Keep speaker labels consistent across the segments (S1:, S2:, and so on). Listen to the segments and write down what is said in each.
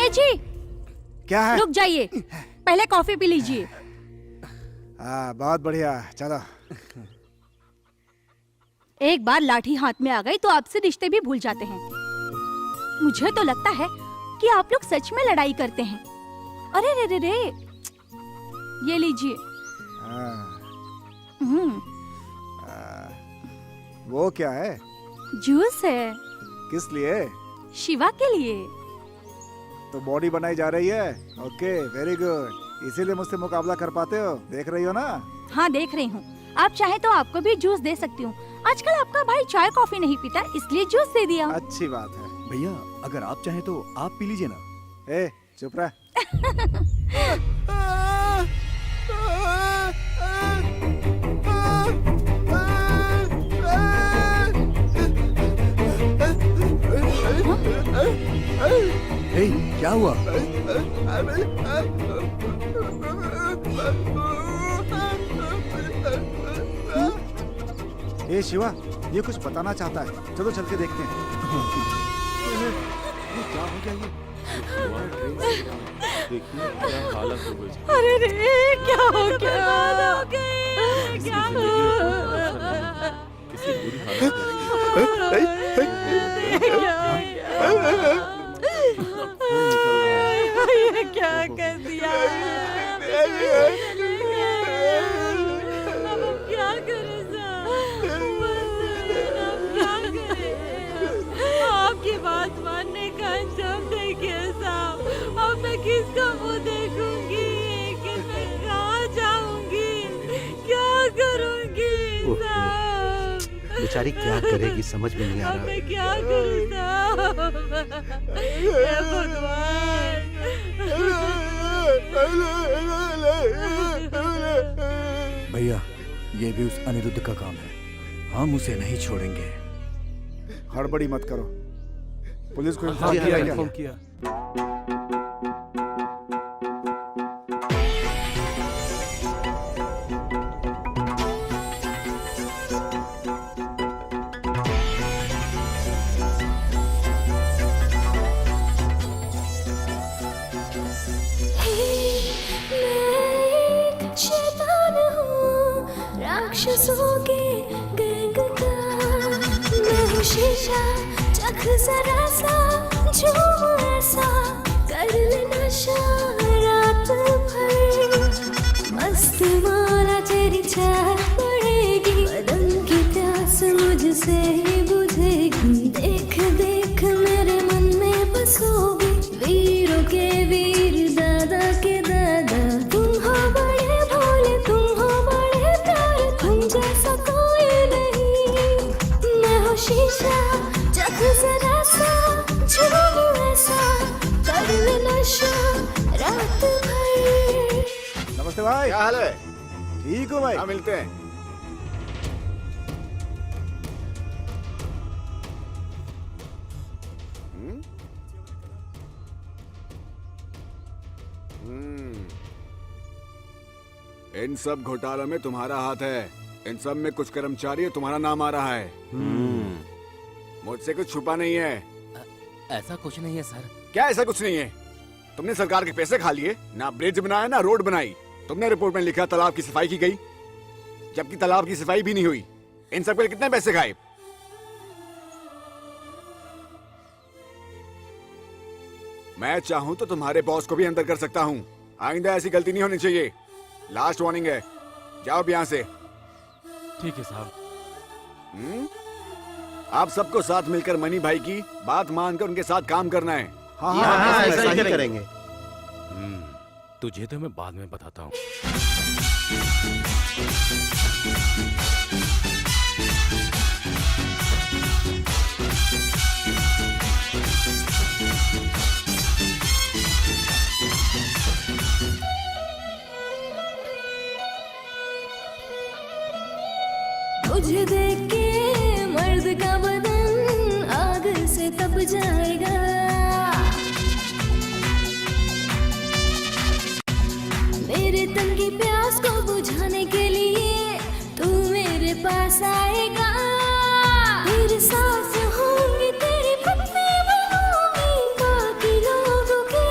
S1: भैया जी
S2: क्या है?
S1: रुक जाइए, पहले कॉफी पी लीजिए।
S2: बहुत बढ़िया, चलो।
S1: एक बार लाठी हाथ में आ गई तो आपसे रिश्ते भी भूल जाते हैं। मुझे तो लगता है कि आप लोग सच में लड़ाई करते हैं। अरे रे रे रे, ये लीजिए।
S2: वो क्या है?
S1: जूस है।
S2: किस लिए?
S1: शिवा के लिए।
S2: तो बॉडी बनाई जा रही है। Okay, very good. इसीलिए मुझसे मुकाबला कर पाते हो, देख रही हो ना?
S1: हाँ देख रही हूँ। आप चाहे तो आपको भी जूस दे सकती हूँ। आजकल आपका भाई चाय कॉफी नहीं पीता, इसलिए जूस दे दिया।
S2: अच्छी बात है।
S3: भैया अगर आप चाहें तो आप पी लीजिए ना।
S2: ए, चुप रह।
S3: ए, क्या हुआ?
S2: ए शिवा, ये कुछ बताना चाहता है, चलो चल के देखते हैं। ये क्या हो गया ये?
S4: देखिए क्या हालत हो गई।
S1: अरे रे, क्या हो गया?
S4: क्या किसी बुरी हालत
S1: ये क्या कर दिया? अब हम क्या करें साहब? अब क्या करें? आपकी बात मानने का अंजाम देखिए साहब। अब मैं किसका मुंह देखूंगी? कि मैं कहाँ जाऊंगी? क्या करूंगी साहब?
S5: बेचारी क्या करेगी समझ में नहीं आ
S1: अब
S5: रहा।
S1: मैं क्या करूं साहब? हे भगवान।
S3: भैया ये भी उस अनिरुद्ध का काम है, हम उसे नहीं छोड़ेंगे।
S2: हड़बड़ी मत करो, पुलिस को
S5: हाँ,
S2: इन्फॉर्म किया।
S6: राक्षसों के गैंग का मैं हूँ शीशा, चख जरा सा, झूम ऐसा, कर ले नशा रात भर। मस्त मौला तेरी चाह पड़ेगी, बदन की प्यास मुझसे ही बुझेगी। देख देख मेरे मन में बसोगी, वीरों के वीर दादा के दादा। तुम हो बड़े भोले, तुम हो बड़े प्यारे, तुम जैसा कोई नहीं। मैं हूँ शीशा, चख जरा सा, झूम ऐसा, कर ले नशा रात भर।
S2: नमस्ते भाई।
S7: क्या हाल है?
S2: ठीक हो भाई?
S7: हाँ मिलते हैं। इन सब घोटालों में तुम्हारा हाथ है। इन सब में कुछ कर्मचारी तुम्हारा नाम आ रहा है। मुझसे कुछ छुपा नहीं है।
S8: ऐसा कुछ नहीं है सर।
S7: क्या ऐसा कुछ नहीं है? तुमने सरकार के पैसे खा लिए, ना ब्रिज बनाया ना रोड बनाई। तुमने रिपोर्ट में लिखा तालाब की सफाई की गई, जबकि तालाब की सफाई भी नहीं हुई। इन सब के कितने पैसे खाए? मैं चाहूं तो तुम्हारे बॉस को भी अंदर कर सकता हूं। आइंदा ऐसी गलती नहीं होनी चाहिए। लास्ट वार्निंग है, जाओ अब यहाँ से।
S4: ठीक है साहब।
S7: आप सबको साथ मिलकर मनी भाई की बात मानकर उनके साथ काम करना है।
S5: हाँ, ऐसा ही करेंगे।
S4: तुझे तो मैं बाद में बताता हूँ।
S6: तुझे देख के मर्द का बदन आग से तप जाएगा। मेरे तन की प्यास को बुझाने के लिए तू मेरे पास आएगा। तेरे साथ होंगी, तेरी पत्नी बनूंगी, बाकी लोगों के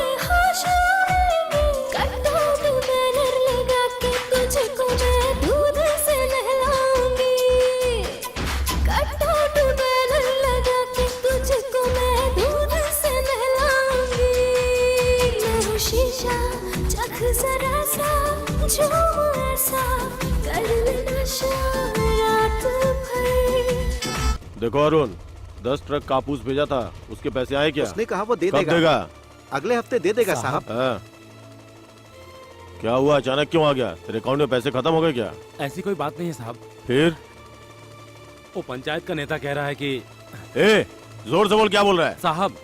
S4: देखो अरुण, 10 ट्रक कापूस भेजा था, उसके पैसे आए क्या?
S5: उसने कहा वो दे
S4: कब
S5: देगा।
S4: देगा?
S5: अगले हफ्ते दे देगा साहब।
S4: हाँ। क्या हुआ, अचानक क्यों आ गया? तेरे अकाउंट में पैसे खत्म हो गए क्या?
S8: ऐसी कोई बात नहीं है साहब।
S4: फिर?
S8: वो पंचायत का नेता कह रहा है कि
S4: ए, जोर से बोल, क्या बोल रहा है?
S8: साहब,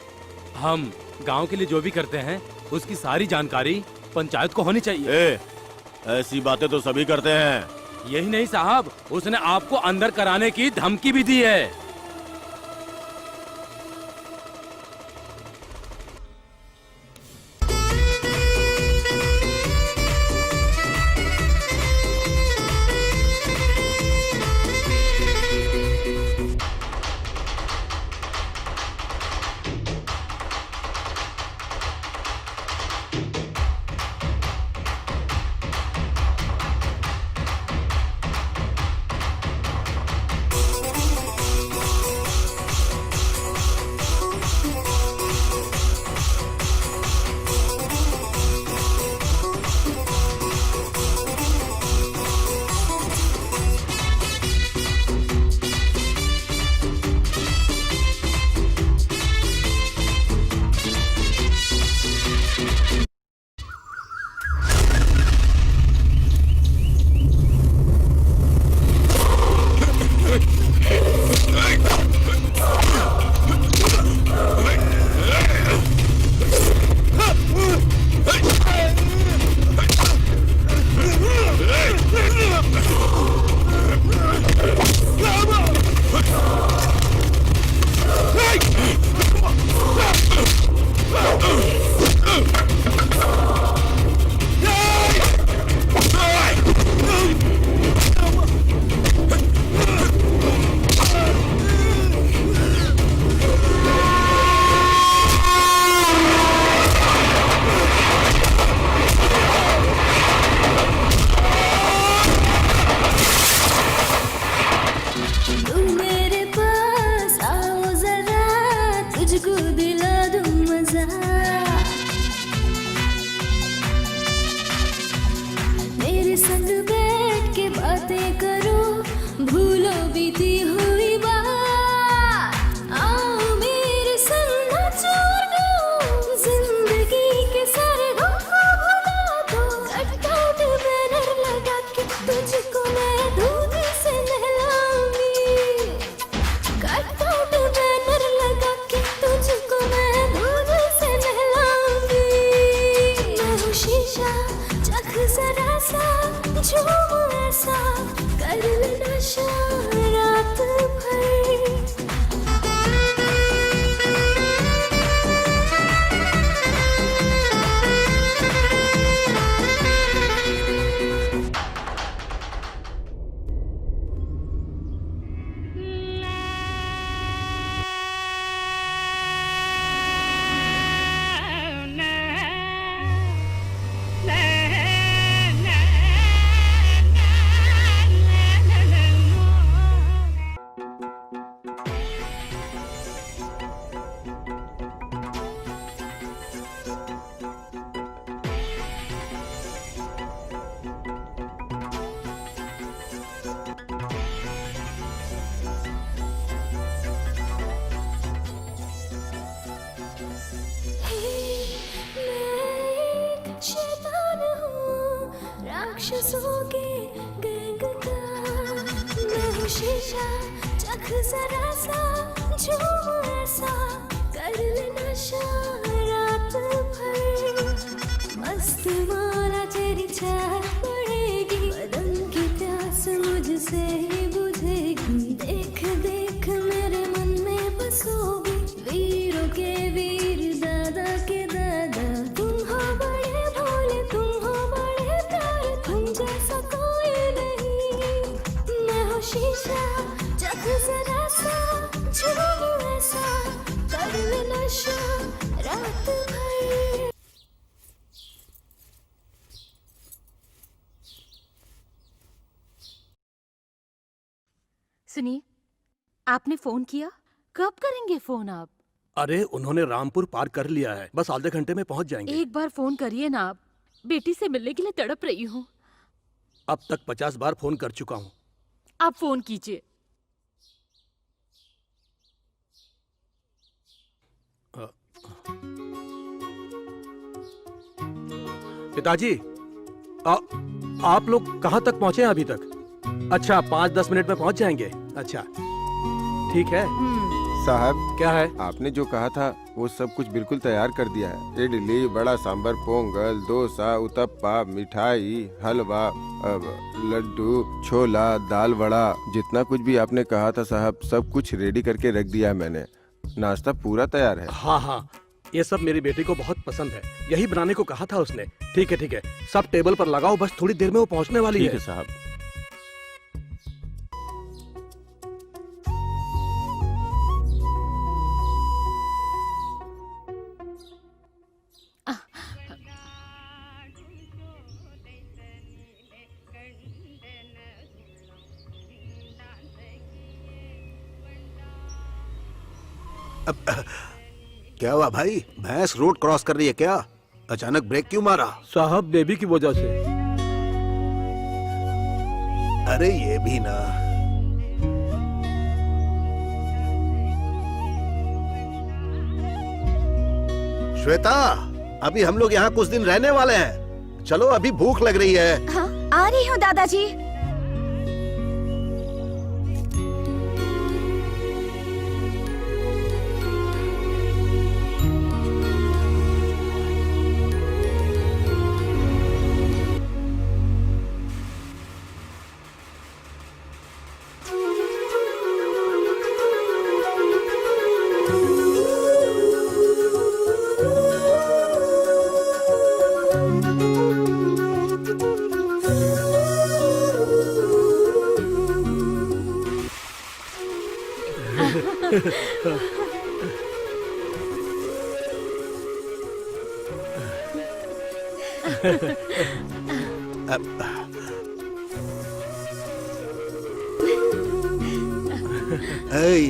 S8: हम गांव के लिए जो भी करते हैं उसकी सारी जानकारी पंचायत को होनी चाहिए।
S4: ए, ऐसी बातें तो सभी करते हैं।
S8: यही नहीं साहब, उसने आपको अंदर कराने की धमकी भी दी है।
S6: तू मेरे पास आओ जरा, तुझको दिला दूं मजा। मेरे संग बैठ के बातें करो, भूलो बीती हुई बात। आओ मेरे संग नाचो गाओ, जिंदगी के सारे गम को भुला दो। कटआउट बैनर लगा के तुझको मैं दूध से नहलाऊंगी। कटआउट बैनर लगा के तुझको मैं दूध से नहलाऊंगी। मैं हूँ शीशा, चख जरा सा, झूम ऐसा, कर ले नशा रात भर। शैतान हूँ राक्षसों के गैंग का। मैं हूँ शीशा, चख जरा सा, झूम ऐसा, कर ले नशा रात भर। मस्त मौला तेरी चाह पड़ेगी, बदन की प्यास मुझसे ही बुझेगी। देख देख मेरे मन में बसोगी, वीरों के वीर दादा के दादा। तुम हो बड़े भोले, तुम हो बड़े प्यारे, तुम जैसा कोई नहीं। मैं हूँ शीशा, चख जरा सा, झूम ऐसा, कर ले नशा रात भर।
S1: सुनिए, आपने फोन किया? कब करेंगे फोन आप?
S9: अरे उन्होंने रामपुर पार कर लिया है, बस आधे घंटे में पहुंच जाएंगे।
S1: एक बार फोन करिए ना आप, बेटी से मिलने के लिए तड़प रही हूँ।
S9: अब तक 50 बार फोन कर चुका हूँ।
S1: आप फोन कीजिए।
S9: पिताजी, आप लोग कहाँ तक पहुँचे हैं अभी तक? अच्छा, 5-10 मिनट में पहुँच जाएंगे। अच्छा, ठीक है।
S10: साहब,
S9: क्या है?
S10: आपने जो कहा था वो सब कुछ बिल्कुल तैयार कर दिया है। इडली, बड़ा सांभर, पोंगल, डोसा, उत्तपा, मिठाई, हलवा, लड्डू, छोला, दाल वड़ा, जितना कुछ भी आपने कहा था साहब, सब कुछ रेडी करके रख दिया है मैंने। नाश्ता पूरा तैयार है।
S9: हाँ हाँ, ये सब मेरी बेटी को बहुत पसंद है, यही बनाने को कहा था उसने। ठीक है ठीक है, सब टेबल पर लगाओ, बस थोड़ी देर में वो पहुँचने वाली
S4: ठीक
S9: है।
S4: है साहब।
S5: क्या हुआ भाई? भैंस रोड क्रॉस कर रही है क्या? अचानक ब्रेक क्यों मारा?
S9: साहब, बेबी की वजह से।
S5: अरे ये भी ना। श्वेता, अभी हम लोग यहाँ कुछ दिन रहने वाले हैं। चलो, अभी भूख लग रही है।
S6: हाँ, आ रही हूँ दादाजी।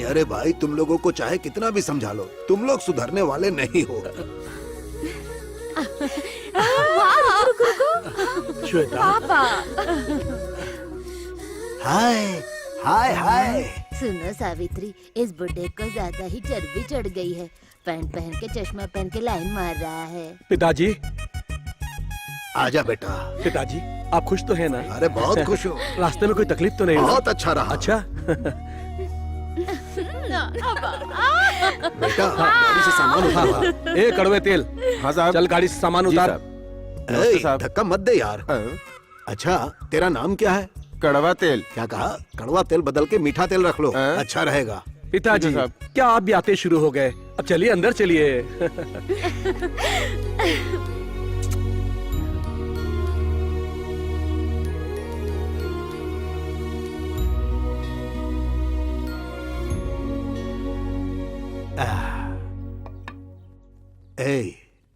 S5: अरे भाई, तुम लोगों को चाहे कितना भी समझा लो, तुम लोग सुधरने वाले नहीं हो।
S9: श्वेता,
S5: हाय हाय हाय।
S1: सुनो सावित्री, इस बुड्ढे को ज्यादा ही चर्बी चढ़ गई है। पैंट पहन के चश्मा पहन के लाइन मार रहा है।
S9: पिताजी।
S5: आजा बेटा।
S9: पिताजी, आप खुश तो हैं ना?
S5: अरे बहुत खुश हूँ।
S9: रास्ते में कोई तकलीफ तो नहीं हुई?
S5: बहुत अच्छा रहा।
S9: अच्छा।
S5: बेटा, गाड़ी से सामान उठा।
S9: ए कड़वे तेल।
S10: हाँ साहब।
S9: चल गाड़ी से सामान
S10: जी
S9: उतार।
S10: साहब।
S5: धक्का मत दे यार। अच्छा, तेरा नाम क्या है?
S10: कड़वा तेल।
S5: क्या कहा? कड़वा तेल बदल के मीठा तेल रख लो, अच्छा रहेगा।
S9: पिताजी
S10: साहब,
S9: क्या आप भी आते शुरू हो गए? अब चलिए अंदर चलिए।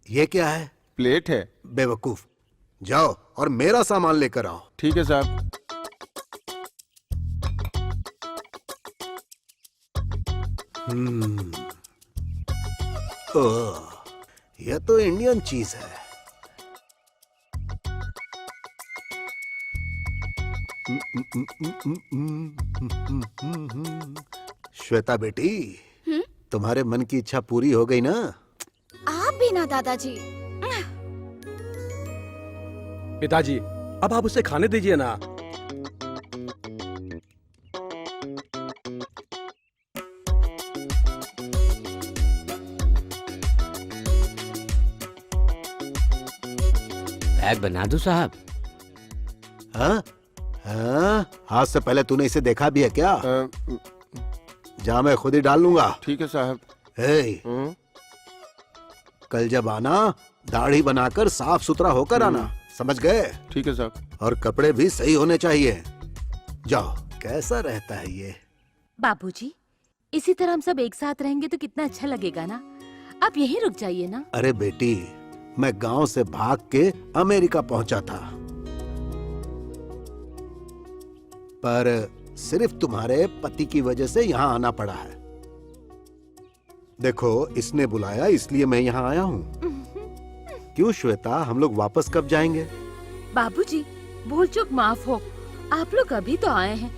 S5: ये क्या है?
S10: प्लेट है।
S5: बेवकूफ, जाओ और मेरा सामान लेकर आओ।
S10: ठीक है साहब।
S5: यह तो इंडियन चीज है। श्वेता बेटी, तुम्हारे मन की इच्छा पूरी हो गई ना?
S6: आप भी ना दादाजी।
S9: पिताजी, अब आप उसे खाने दीजिए ना।
S11: बैग बना दूं साहब?
S5: हाँ? हाँ? आज से पहले तूने इसे देखा भी है क्या? जा, मैं खुद ही डाल लूंगा।
S10: ठीक है साहब।
S5: कल जब आना, दाढ़ी बनाकर साफ सुथरा होकर आना, समझ गए?
S10: ठीक है साहब।
S5: और कपड़े भी सही होने चाहिए। जाओ। कैसा रहता है ये?
S1: बाबूजी, इसी तरह हम सब एक साथ रहेंगे तो कितना अच्छा लगेगा ना। आप यहीं रुक जाइए ना।
S5: अरे बेटी, मैं गांव से भाग के अमेरिका पहुंचा था, पर सिर्फ तुम्हारे पति की वजह से यहाँ आना पड़ा है। देखो, इसने बुलाया इसलिए मैं यहाँ आया हूँ। क्यों श्वेता, हम लोग वापस कब जाएंगे?
S1: बाबूजी, भूल चूक माफ हो। आप लोग अभी तो आए हैं।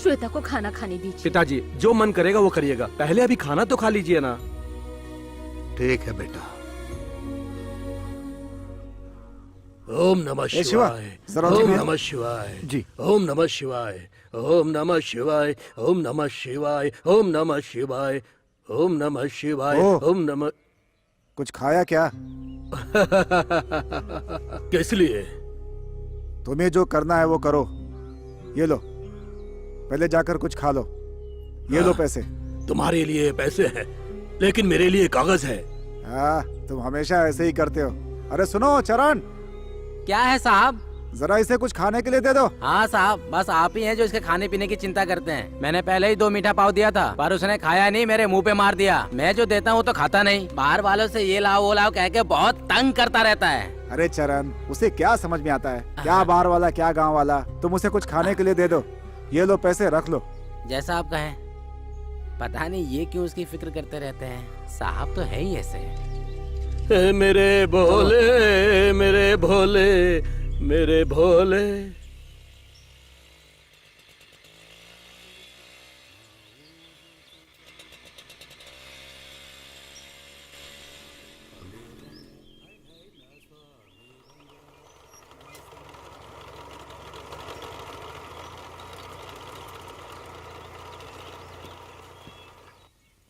S1: श्वेता को खाना खाने दीजिए।
S9: पिताजी, जो मन करेगा वो करिएगा, पहले अभी खाना तो खा लीजिए ना।
S5: ठीक है बेटा।
S9: ओम नमः
S2: ए शिवा,
S9: शिवाय,
S2: जरा
S9: ओम
S2: उठिए।
S9: नमः शिवाय,
S3: जी।
S9: ओम नमः शिवाय, ओम नमः शिवाय, ओम नमः शिवाय, ओम नमः शिवाय, ओम नमः शिवाय,
S2: ओ।
S9: ओम नमः।
S2: कुछ खाया क्या?
S9: किस लिए?
S2: तुम्हें जो करना है वो करो। ये लो, पहले जाकर कुछ खा लो। ये लो पैसे।
S9: तुम्हारे लिए पैसे हैं, लेकिन मेरे लिए कागज है।
S2: हाँ, तुम हमेशा ऐसे ही करते हो। अरे सुनो चरण,
S11: क्या है साहब?
S2: जरा इसे कुछ खाने के लिए दे दो।
S11: हाँ साहब, बस आप ही हैं जो इसके खाने पीने की चिंता करते हैं। मैंने पहले ही 2 मीठा पाव दिया था, पर उसने खाया नहीं, मेरे मुंह पे मार दिया। मैं जो देता हूँ तो खाता नहीं, बाहर वालों से ये लाओ वो लाओ कह के बहुत तंग करता रहता है।
S2: अरे चरण, उसे क्या समझ में आता है? क्या बाहर वाला क्या गांव वाला। तुम उसे कुछ खाने के लिए दे दो। ये लो पैसे, रख लो।
S11: जैसा आप कहें। पता नहीं ये क्यों उसकी फिक्र करते रहते हैं। साहब तो है ही ऐसे।
S9: मेरे भोले, मेरे भोले, मेरे भोले।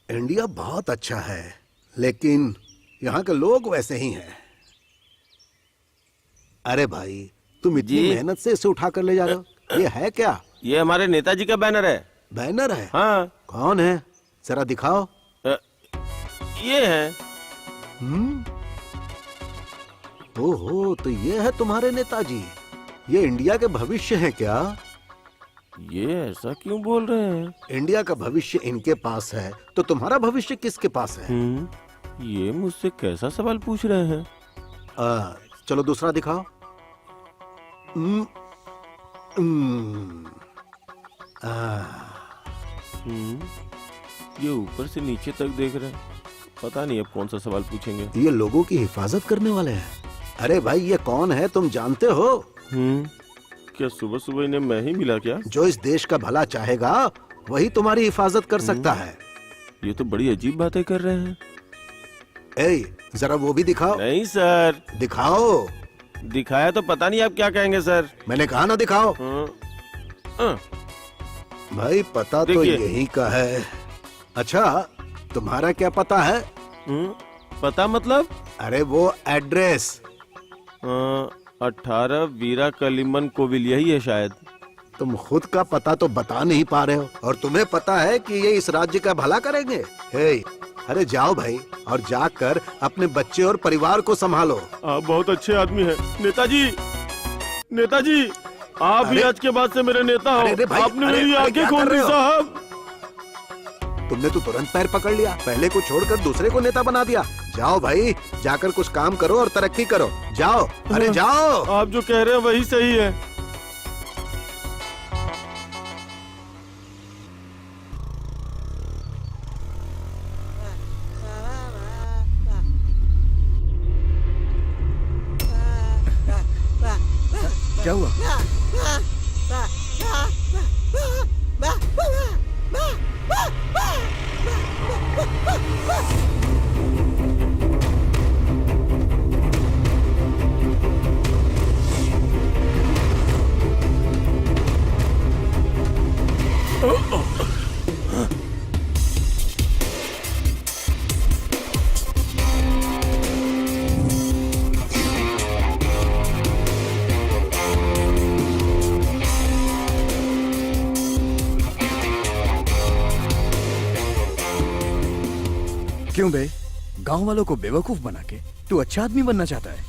S5: इंडिया बहुत अच्छा है, लेकिन यहाँ के लोग वैसे ही हैं। अरे भाई, तुम इतनी
S4: जी।
S5: मेहनत से इसे उठा कर ले जा रहे हो, ये है क्या?
S4: ये हमारे नेताजी का बैनर है।
S5: बैनर है?
S4: हाँ।
S5: कौन है? जरा दिखाओ।
S4: ये है।
S5: ओहो, तो ये है तुम्हारे नेताजी। ये इंडिया के भविष्य हैं क्या?
S4: ये ऐसा क्यों बोल रहे हैं?
S5: इंडिया का भविष्य इनके पास है, तो तुम्हारा भविष्य किसके पास है?
S4: ये मुझसे कैसा सवाल पूछ रहे हैं?
S5: चलो दूसरा दिखाओ।
S4: ये ऊपर से नीचे तक देख रहे हैं। पता नहीं अब कौन सा सवाल पूछेंगे।
S5: ये लोगों की हिफाजत करने वाले हैं। अरे भाई, ये कौन है तुम जानते हो?
S4: क्या सुबह सुबह इन्हें मैं ही मिला क्या?
S5: जो इस देश का भला चाहेगा वही तुम्हारी हिफाजत कर सकता है।
S4: ये तो बड़ी अजीब बातें कर रहे हैं।
S5: जरा वो भी दिखाओ।
S4: नहीं सर।
S5: दिखाओ।
S4: दिखाया तो पता नहीं आप क्या कहेंगे सर।
S5: मैंने कहा ना दिखाओ। भाई पता तो यही का है। अच्छा, तुम्हारा क्या पता है?
S4: पता मतलब?
S5: अरे वो एड्रेस।
S4: 18 वीरा कलिमन कोविल, यही है शायद।
S5: तुम खुद का पता तो बता नहीं पा रहे हो, और तुम्हें पता है कि ये इस राज्य का भला करेंगे। अरे जाओ भाई, और जाकर अपने बच्चे और परिवार को संभालो।
S4: आप बहुत अच्छे आदमी हैं नेताजी। नेताजी, आप ही आज के बाद से मेरे नेता हो। आपने मेरी आंखें खोल दी साहब।
S5: तुमने तो तुरंत पैर पकड़ लिया, पहले को छोड़कर दूसरे को नेता बना दिया। जाओ भाई, जाकर कुछ काम करो और तरक्की करो। जाओ, अरे जाओ।
S4: आप जो कह रहे हैं वही सही है।
S3: क्या हुआ? क्यों बे? गांव वालों को बेवकूफ बना के तू अच्छा आदमी बनना चाहता है?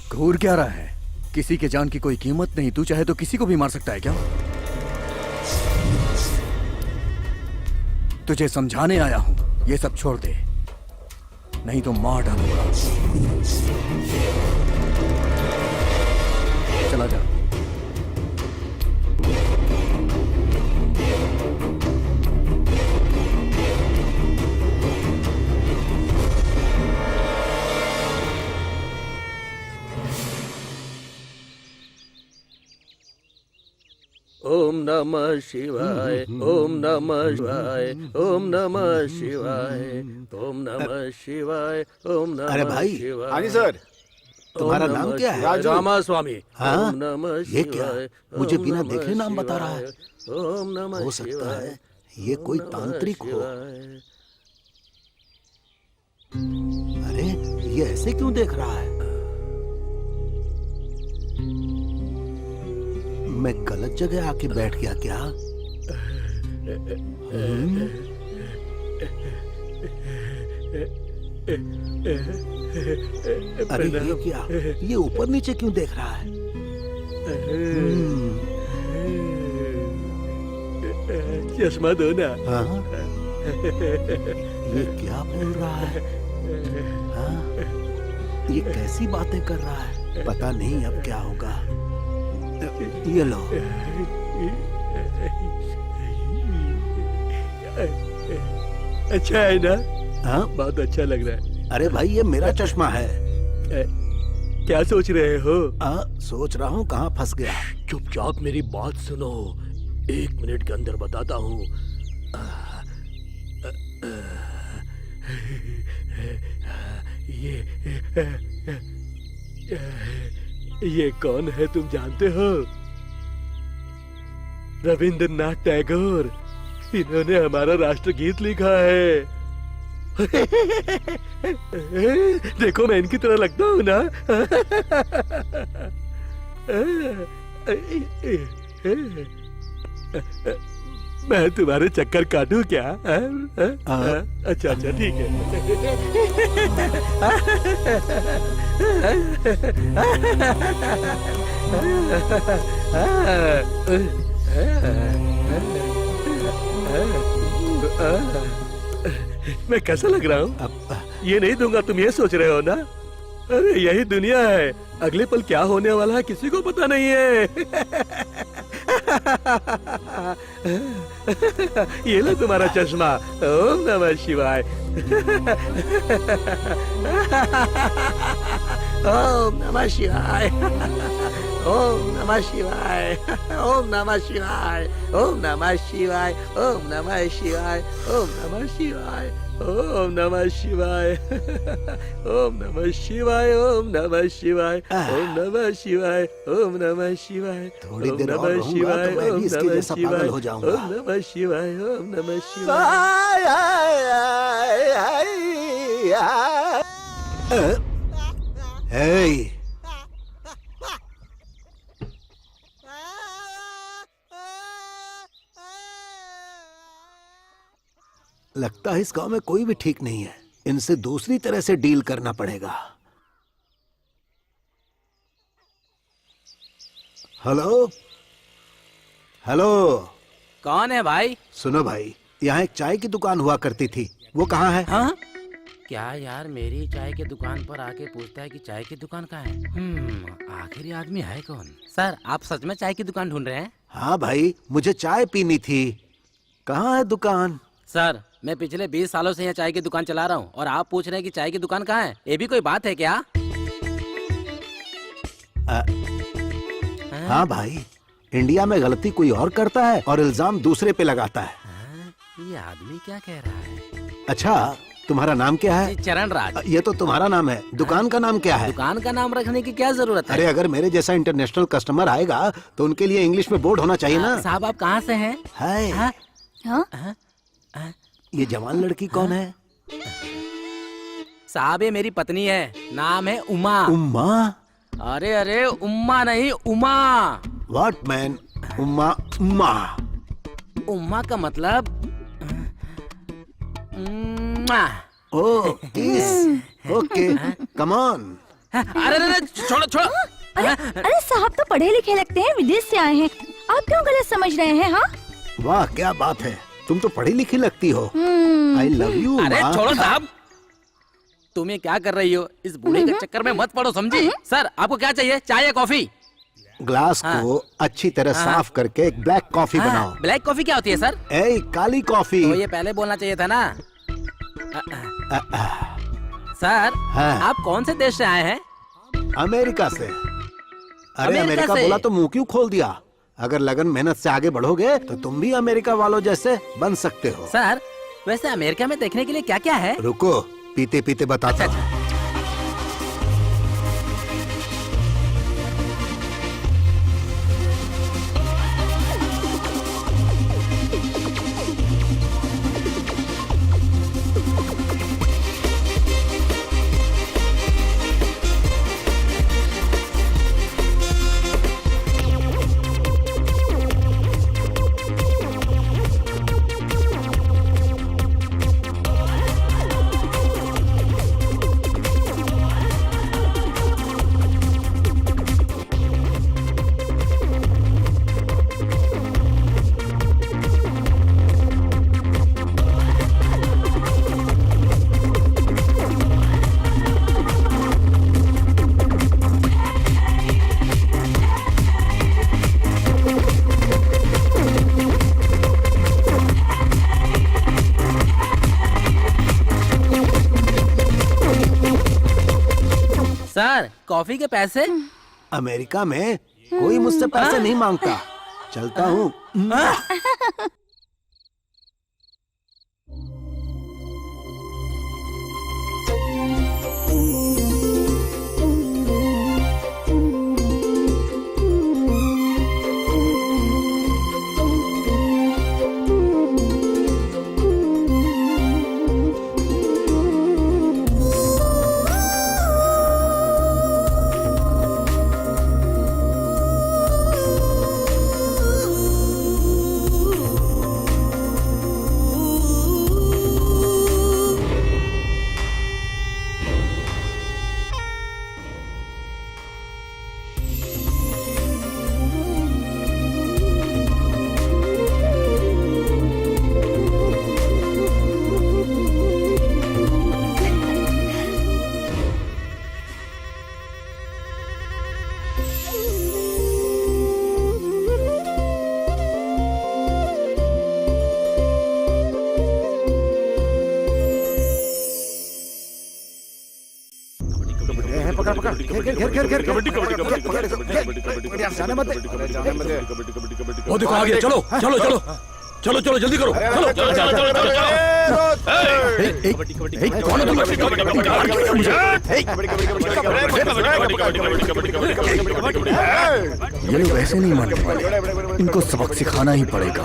S3: घूर क्या रहा है? किसी के जान की कोई कीमत नहीं, तू चाहे तो किसी को भी मार सकता है क्या? तुझे समझाने आया हूं, ये सब छोड़ दे, नहीं तो मार डालूंगा। चला जा।
S9: ओम नमः शिवाय, ओम नमः शिवाय, ओम नमः शिवाय, ओम नमः शिवाय, ओम नमः
S5: अरे भाई,
S9: शिवाय।
S7: हाँ जी सर।
S5: तुम्हारा नाम क्या है?
S7: राजू।
S9: रामा स्वामी।
S5: हाँ?
S9: ओम नमः
S5: ये क्या?
S9: शिवाय,
S5: मुझे
S9: ओम
S5: बिना
S9: नमः
S5: देखे नाम बता रहा है।
S9: शिवाय, ओम नमः
S5: हो सकता
S9: शिवाय,
S5: है ये कोई
S9: ओम नमः
S5: तांत्रिक हो।
S9: शिवाय।
S5: अरे ये ऐसे क्यों देख रहा है? मैं गलत जगह आके बैठ गया क्या? अरे ये क्या? ये ऊपर नीचे क्यों देख रहा है?
S9: चश्मा दो ना।
S5: हाँ? ये क्या बोल रहा है? हाँ? ये कैसी बातें कर रहा है? पता नहीं अब क्या होगा। ये लो।
S9: अच्छा है ना?
S5: हाँ?
S9: बहुत अच्छा लग रहा है।
S5: अरे भाई ये मेरा चश्मा है।
S9: क्या सोच रहे हो?
S5: सोच रहा हूँ कहाँ फंस गया।
S9: चुपचाप मेरी बात सुनो, 1 मिनट के अंदर बताता हूँ। ये कौन है तुम जानते हो? रविंद्रनाथ टैगोर। इन्होंने हमारा राष्ट्रगीत लिखा है। देखो मैं इनकी तरह लगता हूँ ना? मैं तुम्हारे चक्कर काटूं क्या? अच्छा अच्छा ठीक है। मैं कैसा लग रहा हूँ? ये नहीं दूंगा, तुम ये सोच रहे हो ना? अरे यही दुनिया है, अगले पल क्या होने वाला है किसी को पता नहीं है। ये लो तुम्हारा चश्मा। ओम नमः शिवाय। ओम नमः शिवाय। ओम नमः शिवाय। ओम नमः शिवाय। ओम नमः शिवाय। ओम नमः शिवाय। ओम नमः शिवाय। ओम नमः शिवाय। ओम नमः शिवाय। ओम नमः शिवाय। ओम नमः शिवाय। ओम नमः शिवाय।
S5: थोड़ी देर और रहूंगा तो मैं भी इसके जैसा पागल हो जाऊंगा।
S9: ओम नमः शिवाय। ओम नमः शिवाय।
S5: हे लगता है इस गांव में कोई भी ठीक नहीं है। इनसे दूसरी तरह से डील करना पड़ेगा। Hello hello.
S11: कौन है भाई?
S5: सुनो भाई, यहाँ एक चाय की दुकान हुआ करती थी, वो कहाँ है?
S11: हाँ? क्या यार, मेरी चाय की दुकान पर आके पूछता है कि चाय की दुकान कहाँ है? आखिर ये आदमी है कौन? सर, आप सच में चाय की दुकान ढूंढ रहे हैं?
S5: हाँ भाई, मुझे चाय पीनी थी। कहाँ है दुकान?
S11: सर, मैं पिछले 20 सालों से यहाँ चाय की दुकान चला रहा हूँ और आप पूछ रहे हैं कि चाय की दुकान कहाँ है? ये भी कोई बात है क्या?
S5: हाँ भाई, इंडिया में गलती कोई और करता है और इल्जाम दूसरे पे लगाता है।
S11: ये आदमी क्या कह रहा है?
S5: अच्छा, तुम्हारा नाम क्या है?
S11: चरण राज।
S5: ये तो तुम्हारा नाम है, दुकान का नाम क्या है?
S11: दुकान का नाम रखने की क्या जरूरत है?
S5: अरे अगर मेरे जैसा इंटरनेशनल कस्टमर आएगा तो उनके लिए इंग्लिश में बोर्ड होना चाहिए ना।
S11: साहब, आप कहाँ से हैं?
S5: हाय।
S6: हाँ?
S5: ये जवान लड़की कौन है?
S11: साहब, ये मेरी पत्नी है, नाम है उमा।
S5: उम्मा?
S11: अरे अरे, उम्मा नहीं, उमा।
S5: What man? उम्मा? उम्मा?
S11: उम्मा का मतलब
S5: oh, kiss. Okay, come on.
S11: अरे अरे, छोड़ो छोड़ो।
S6: अरे साहब तो पढ़े लिखे लगते हैं, विदेश से आए हैं, आप क्यों गलत समझ रहे हैं? हाँ,
S5: वाह क्या बात है, तुम तो पढ़ी लिखी लगती हो। I love you.
S11: अरे छोड़ो साहब, तुम ये क्या कर रही हो? इस बूढ़े के चक्कर में मत पड़ो, समझी? सर, आपको क्या चाहिए, चाय या कॉफी?
S5: ग्लास को अच्छी तरह साफ करके एक ब्लैक कॉफी बनाओ।
S11: ब्लैक कॉफी क्या होती है सर?
S5: काली कॉफी।
S11: तो ये पहले बोलना चाहिए था ना। सर, आप कौन से देश से आए हैं?
S5: अमेरिका से। अरे अमेरिका
S11: से?
S5: बोला तो मुंह क्यों खोल दिया? अगर लगन मेहनत से आगे बढ़ोगे तो तुम भी अमेरिका वालों जैसे बन सकते हो।
S11: सर वैसे अमेरिका में देखने के लिए क्या क्या है?
S5: रुको, पीते पीते बताता हूँ।
S11: सर कॉफी के पैसे?
S5: अमेरिका में कोई मुझसे पैसे नहीं मांगता। चलता हूँ।
S3: वो देखो आ गया। चलो चलो चलो चलो चलो जल्दी करो। चलो चलो चलो चलो कौन है तुम? ये लोग ऐसे नहीं मानने वाले, इनको सबक सिखाना ही पड़ेगा।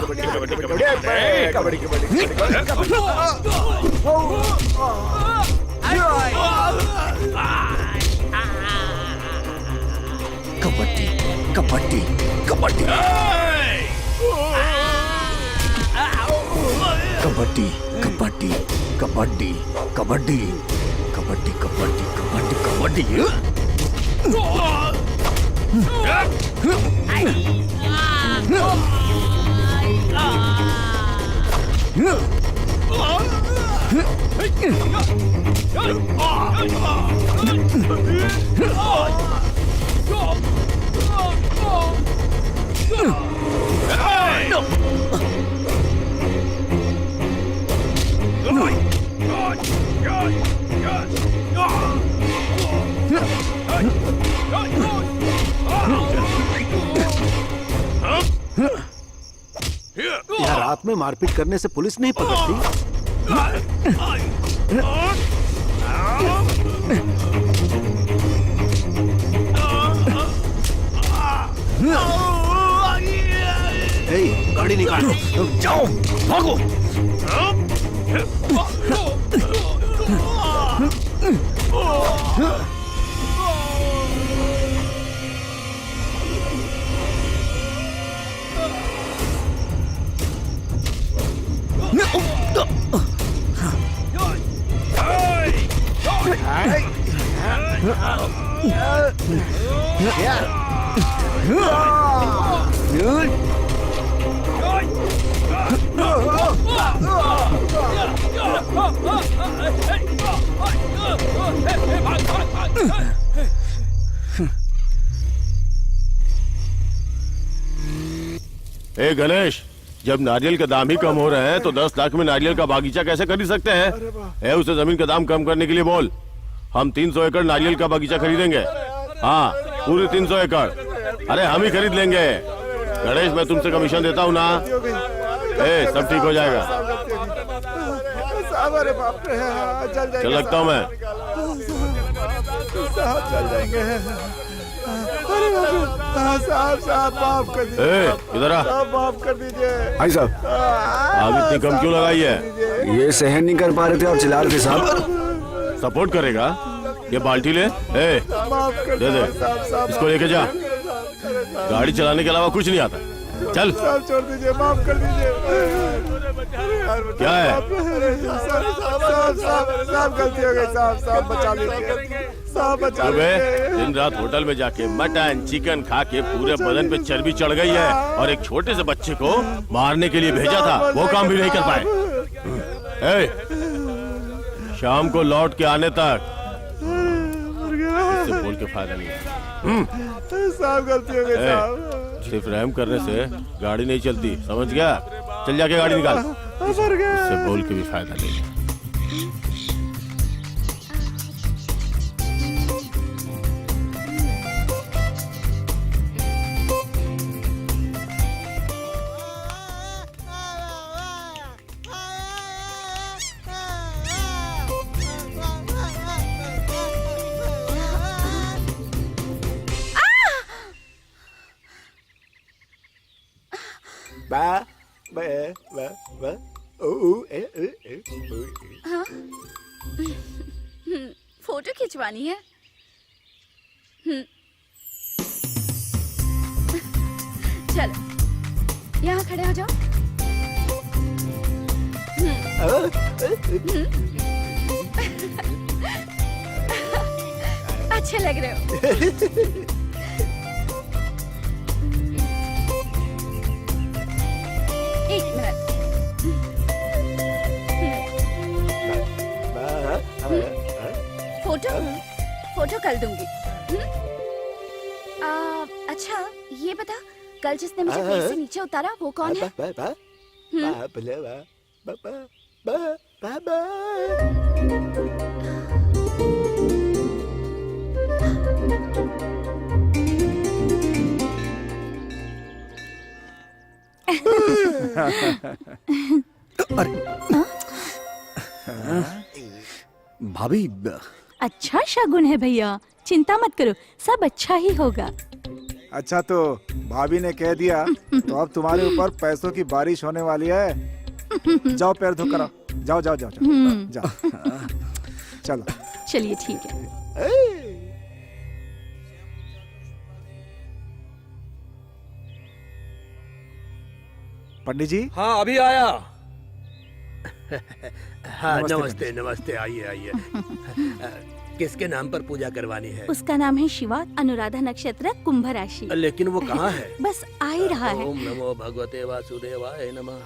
S3: कबड्डी कबड्डी कबड्डी कबड्डी कबड्डी कबड्डी कबड्डी कबड्डी कबड्डी कबड्डी कबड्डी।
S5: यहाँ रात में मारपीट करने से पुलिस नहीं पकड़ती। गाड़ी निकालो, जाओ भागो।
S4: ए गणेश, जब नारियल के दाम ही कम हो रहे हैं तो 10 लाख में नारियल का बागीचा कैसे खरीद सकते हैं? उसे जमीन का दाम कम करने के लिए बोल। हम 300 एकड़ नारियल का बागीचा खरीदेंगे। हाँ, पूरी 300 एकड़। अरे हम ही खरीद लेंगे। गणेश मैं तुमसे कमीशन देता हूँ ना। ए, सब ठीक हो जाएगा।
S2: साहब अरे बाप रे, चल जाएंगे।
S4: चल लगता हूँ मैं।
S2: साहब चल जाएंगे। अरे बाप रे, साहब माफ कर दीजिए।
S4: ए, इधर आ।
S2: साहब माफ कर दीजिए।
S7: भाई साहब,
S4: आग इतनी कम क्यों लगाई है?
S7: ये सहन नहीं कर पा रहे थे आप चिल्ला रहे थे साहब।
S4: सपोर्ट करेगा? ये बाल्टी ले। ए,
S2: माफ कर
S4: दे दे,
S2: साहब।
S4: इसको लेके जा। गाड़ी चलाने के अलावा कुछ नहीं आता। चल।
S2: साहब छोड़ दीजिए, माफ कर दीजिए।
S4: क्या है?
S2: साहब गलती हो गई साहब बचा लीजिए। साहब बचा लीजिए।
S4: दिन रात होटल में जाके मटन चिकन खा के पूरे बदन पे चर्बी चढ़ गई है और एक छोटे से बच्चे को मारने के लिए भेजा था, वो काम भी नहीं कर पाए। ए, शाम को लौट के आने तक इससे बोल के फायदा नहीं।
S2: साहब गलती हो गई साहब।
S4: सिर्फ रहम करने से गाड़ी नहीं चलती, समझ गया? चल जाके गाड़ी निकाल। इससे बोल के भी फायदा नहीं।
S1: फोटो खिंचवानी है? चलो यहाँ खड़े हो जाओ। अच्छे लग रहे हो। एक मिनट। फोटो कल दूंगी। अच्छा ये बता, कल जिसने मुझे पेड़ से नीचे उतारा वो कौन है?
S3: भाभी,
S12: अच्छा शगुन है भैया, चिंता मत करो, सब अच्छा ही होगा।
S2: अच्छा तो भाभी ने कह दिया तो अब तुम्हारे ऊपर पैसों की बारिश होने वाली है। जाओ पैर धो कर आओ। जाओ जाओ जाओ जाओ। चलो
S12: चलिए ठीक है।
S2: पंडित जी।
S9: हाँ अभी आया। हाँ
S2: नमस्ते,
S9: नमस्ते नमस्ते, आइए आइए। किसके नाम पर पूजा करवानी है?
S12: उसका नाम है शिवा, अनुराधा नक्षत्र, कुंभ राशि।
S9: लेकिन वो कहाँ है?
S12: बस आ ही रहा है।
S9: ओम नमो भगवते वासुदेवाय नमः।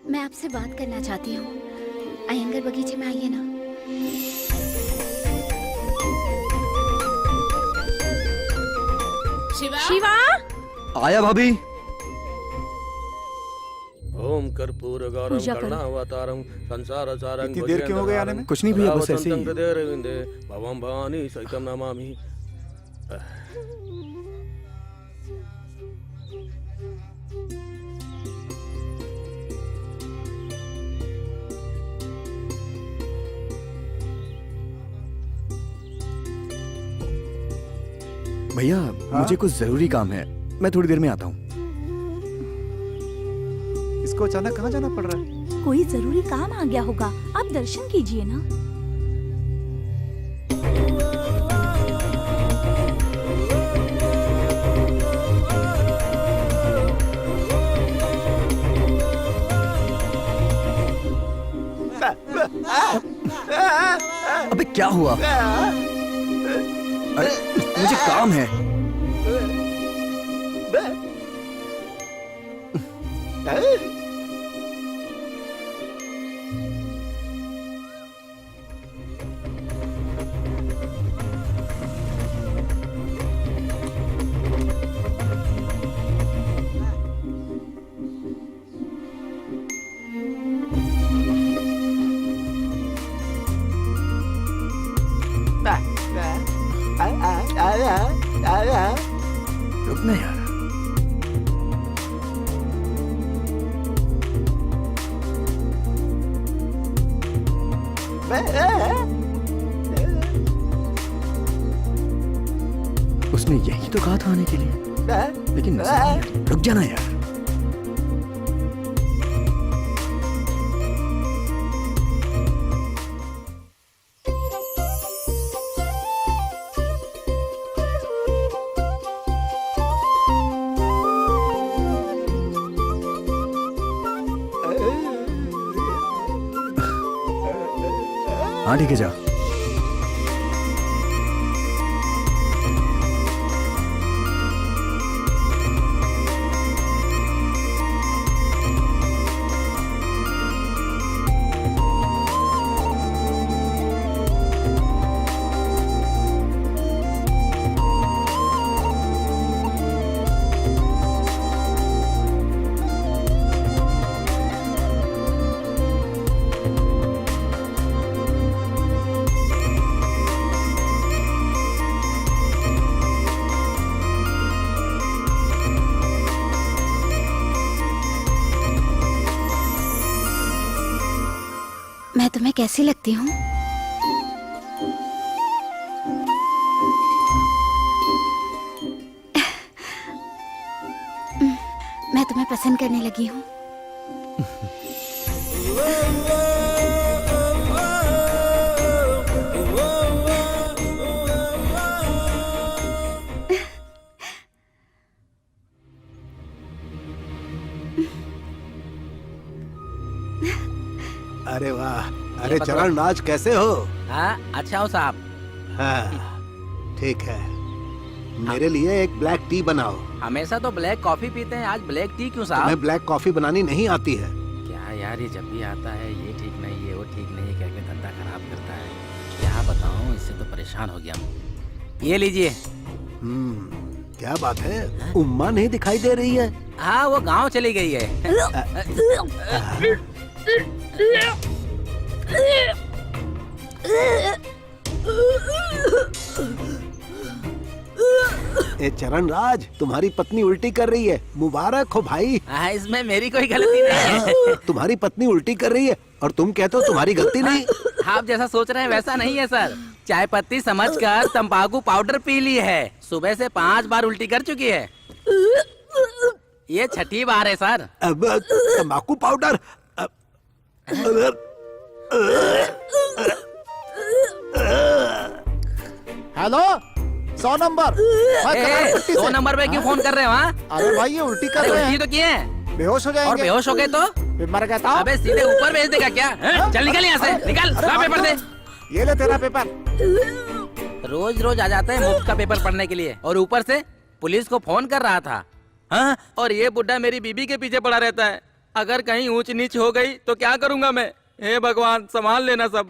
S1: मैं आपसे बात करना चाहती हूँ। अयंगर बगीचे में आइए ना।
S12: शिवा
S3: आया भाभी।
S9: ओम कर्पूर गौरम
S12: पूजा करो।
S9: करुणावतारम संसार सारं
S2: इतनी देर क्यों हो गई आने में?
S3: कुछ नहीं भैया, बस ऐसे ही।
S9: भवम भवानी सहितम नमामि।
S3: भैया मुझे कुछ जरूरी काम है, मैं थोड़ी देर में आता हूँ।
S2: इसको अचानक कहाँ जाना पड़ रहा है?
S12: कोई जरूरी काम आ गया होगा, आप दर्शन कीजिए ना।
S3: क्या हुआ? अरे मुझे काम है। रुकना यार। उसने यही तो कहा था आने के लिए, लेकिन नजर नहीं आ रही। रुक जाना यार। हाँ ठीक है, जा।
S12: मैं तुम्हें कैसी लगती हूँ? मैं तुम्हें पसंद करने लगी हूँ।
S5: अरे वाह, अरे चरण राज कैसे हो?
S11: हाँ अच्छा हो साहब।
S5: हाँ ठीक है, मेरे लिए एक ब्लैक टी बनाओ।
S11: हमेशा तो ब्लैक कॉफी पीते हैं, आज ब्लैक टी क्यों साहब?
S5: तुम्हें ब्लैक कॉफी बनानी नहीं आती है?
S11: क्या यार, ये जब भी आता है ये ठीक नहीं है वो ठीक नहीं है कह के धंधा खराब करता है। क्या बताऊं, इससे तो परेशान हो गया हूँ। ये लीजिए।
S5: क्या बात है, उम्मा नहीं दिखाई दे रही है?
S11: हाँ वो गांव चली गई है।
S5: ए चरण राज, तुम्हारी पत्नी उल्टी कर रही है, मुबारक हो भाई।
S11: इसमें मेरी कोई गलती नहीं है।
S5: तुम्हारी पत्नी उल्टी कर रही है और तुम कहते हो तुम्हारी गलती नहीं।
S11: आप जैसा सोच रहे हैं वैसा नहीं है सर। चाय पत्ती समझकर तंबाकू पाउडर पी ली है, सुबह से 5 बार उल्टी कर चुकी है, ये 6ठी बार है सर।
S5: अब तंबाकू पाउडर।
S2: Hello, 100 number.
S11: 100 नंबर पे क्यों फोन कर रहे हो?
S2: अरे भाई ये उल्टी कर रहे हैं।
S11: तो किए हैं,
S2: बेहोश हो जाएंगे।
S11: और बेहोश हो गए तो
S2: मर गया था।
S11: अबे सीधे ऊपर भेज देगा क्या? चल निकल यहाँ से, निकल। ला पेपर दे।
S2: ये ले तेरा पेपर।
S11: रोज रोज आ जाते हैं मुफ्त का पेपर पढ़ने के लिए, और ऊपर से पुलिस को फोन कर रहा था। हाँ? और ये बुड्ढा मेरी बीबी के पीछे पड़ा रहता है। अगर कहीं ऊंच नीच हो गई तो क्या करूंगा मैं? हे भगवान, संभाल लेना सब।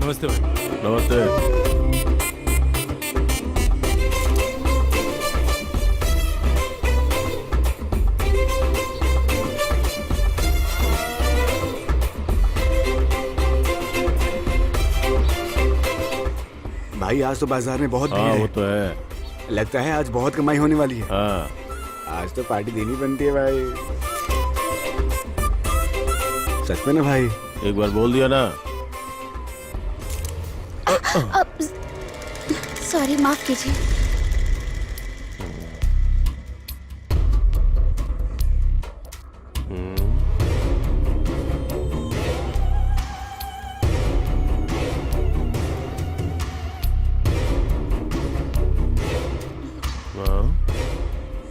S8: नमस्ते भाई।
S4: नमस्ते।
S7: भाई आज तो बाजार में बहुत भीड़
S4: हाँ
S7: है।
S4: वो तो है।
S7: लगता है आज बहुत कमाई होने वाली है।
S4: हाँ
S7: आज तो पार्टी देनी बनती है भाई। सच में ना भाई?
S4: एक बार बोल दिया ना।
S6: सॉरी, माफ कीजिए।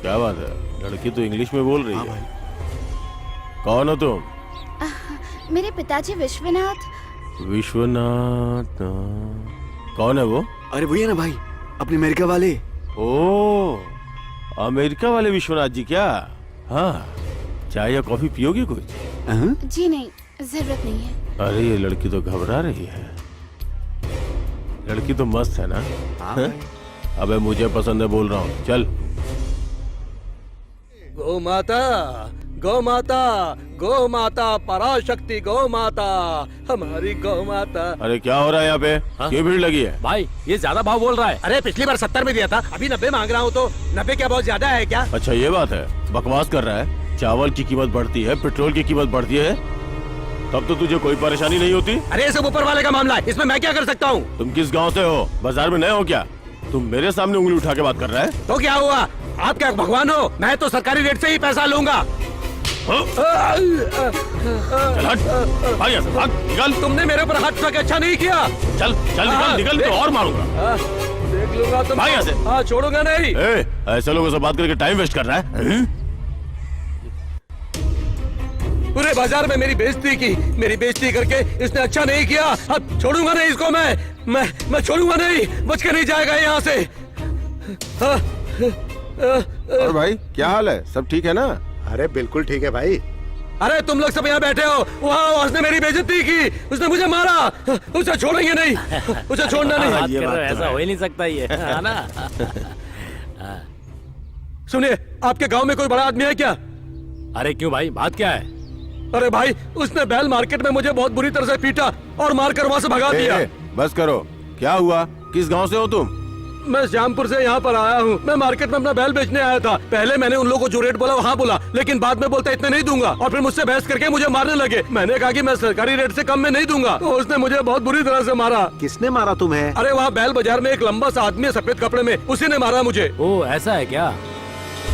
S4: क्या बात है, लड़की तो इंग्लिश में बोल रही है। कौन हो तुम?
S6: मेरे पिताजी विश्वनाथ।
S4: विश्वनाथ? कौन है वो?
S7: अरे वही है ना भाई, अपने अमेरिका वाले।
S4: ओ, अमेरिका वाले विश्वनाथ जी क्या? हाँ, चाय या कॉफी पियोगी कुछ?
S6: जी नहीं, जरूरत नहीं है।
S4: अरे ये लड़की तो घबरा रही है। लड़की तो मस्त है ना? हाँ? अबे मुझे पसंद है बोल रहा हूँ, चल।
S9: गौ माता, गौ माता, गौ माता, पराशक्ति गौ माता, हमारी गौ माता।
S4: अरे क्या हो रहा है यहाँ पे? क्यों भीड़ लगी है?
S8: भाई ये ज्यादा भाव बोल रहा है।
S9: अरे पिछली बार 70 में दिया था, अभी 90 मांग रहा हूँ, तो 90 क्या बहुत ज्यादा है क्या?
S4: अच्छा ये बात है, बकवास कर रहा है। चावल की कीमत बढ़ती है, पेट्रोल की कीमत बढ़ती है, तब तो तुझे कोई परेशानी नहीं होती।
S9: अरे ये सब ऊपर वाले का मामला है, इसमें मैं क्या कर सकता हूँ?
S4: तुम किस गाँव से हो? बाजार में नए हो क्या? तुम मेरे सामने उंगली उठा के बात कर रहा है?
S9: तो क्या हुआ? आप क्या भगवान हो? मैं तो सरकारी रेट से ही पैसा लूंगा।
S4: चल हट, भाग यहाँ से, भाग, निकल।
S9: तुमने मेरे ऊपर हाथ उठा के अच्छा नहीं किया।
S4: चल चल निकल, निकल तो और मारूंगा।
S9: देख लूंगा तुम।
S4: भाग यहाँ से।
S9: हाँ, छोड़ूंगा नहीं।
S4: ऐसे लोगों से बात करके टाइम वेस्ट कर रहा है।
S9: पूरे बाजार में मेरी बेइज्जती की, मेरी बेइज्जती करके इसने अच्छा नहीं किया। अब छोड़ूंगा नहीं इसको, मैं छोड़ूंगा नहीं, बच के नहीं जाएगा यहाँ से।
S10: और भाई क्या हाल है, सब ठीक है ना?
S5: अरे बिल्कुल ठीक है भाई।
S9: अरे तुम लोग सब यहाँ बैठे हो, वहाँ उसने मेरी बेइज्जती की, उसने मुझे मारा, उसे छोड़ेंगे नहीं, उसे छोड़ना नहीं।
S11: ऐसा हो ही नहीं सकता ये, है ना?
S9: सुनिए, आपके गांव में कोई बड़ा आदमी है क्या?
S8: अरे क्यों भाई, बात क्या है?
S9: अरे भाई, उसने बैल मार्केट में मुझे बहुत बुरी तरह से पीटा और मारकर वहाँ से भगा दिया।
S10: बस करो, क्या हुआ? किस गांव से हो तुम?
S9: मैं श्यामपुर से यहाँ पर आया हूँ। मैं मार्केट में अपना बैल बेचने आया था। पहले मैंने उन लोगों को जो रेट बोला वहाँ बोला, लेकिन बाद में बोलता इतने नहीं दूंगा, और फिर मुझसे बहस करके मुझे मारने लगे। मैंने कहा कि मैं सरकारी रेट से कम में नहीं दूंगा, तो उसने मुझे बहुत बुरी तरह से मारा।
S5: किसने मारा तुम्हें?
S9: अरे वहाँ बैल बाजार में एक लंबा सा आदमी है सफेद कपड़े में, उसी ने मारा मुझे।
S8: ओ ऐसा है क्या?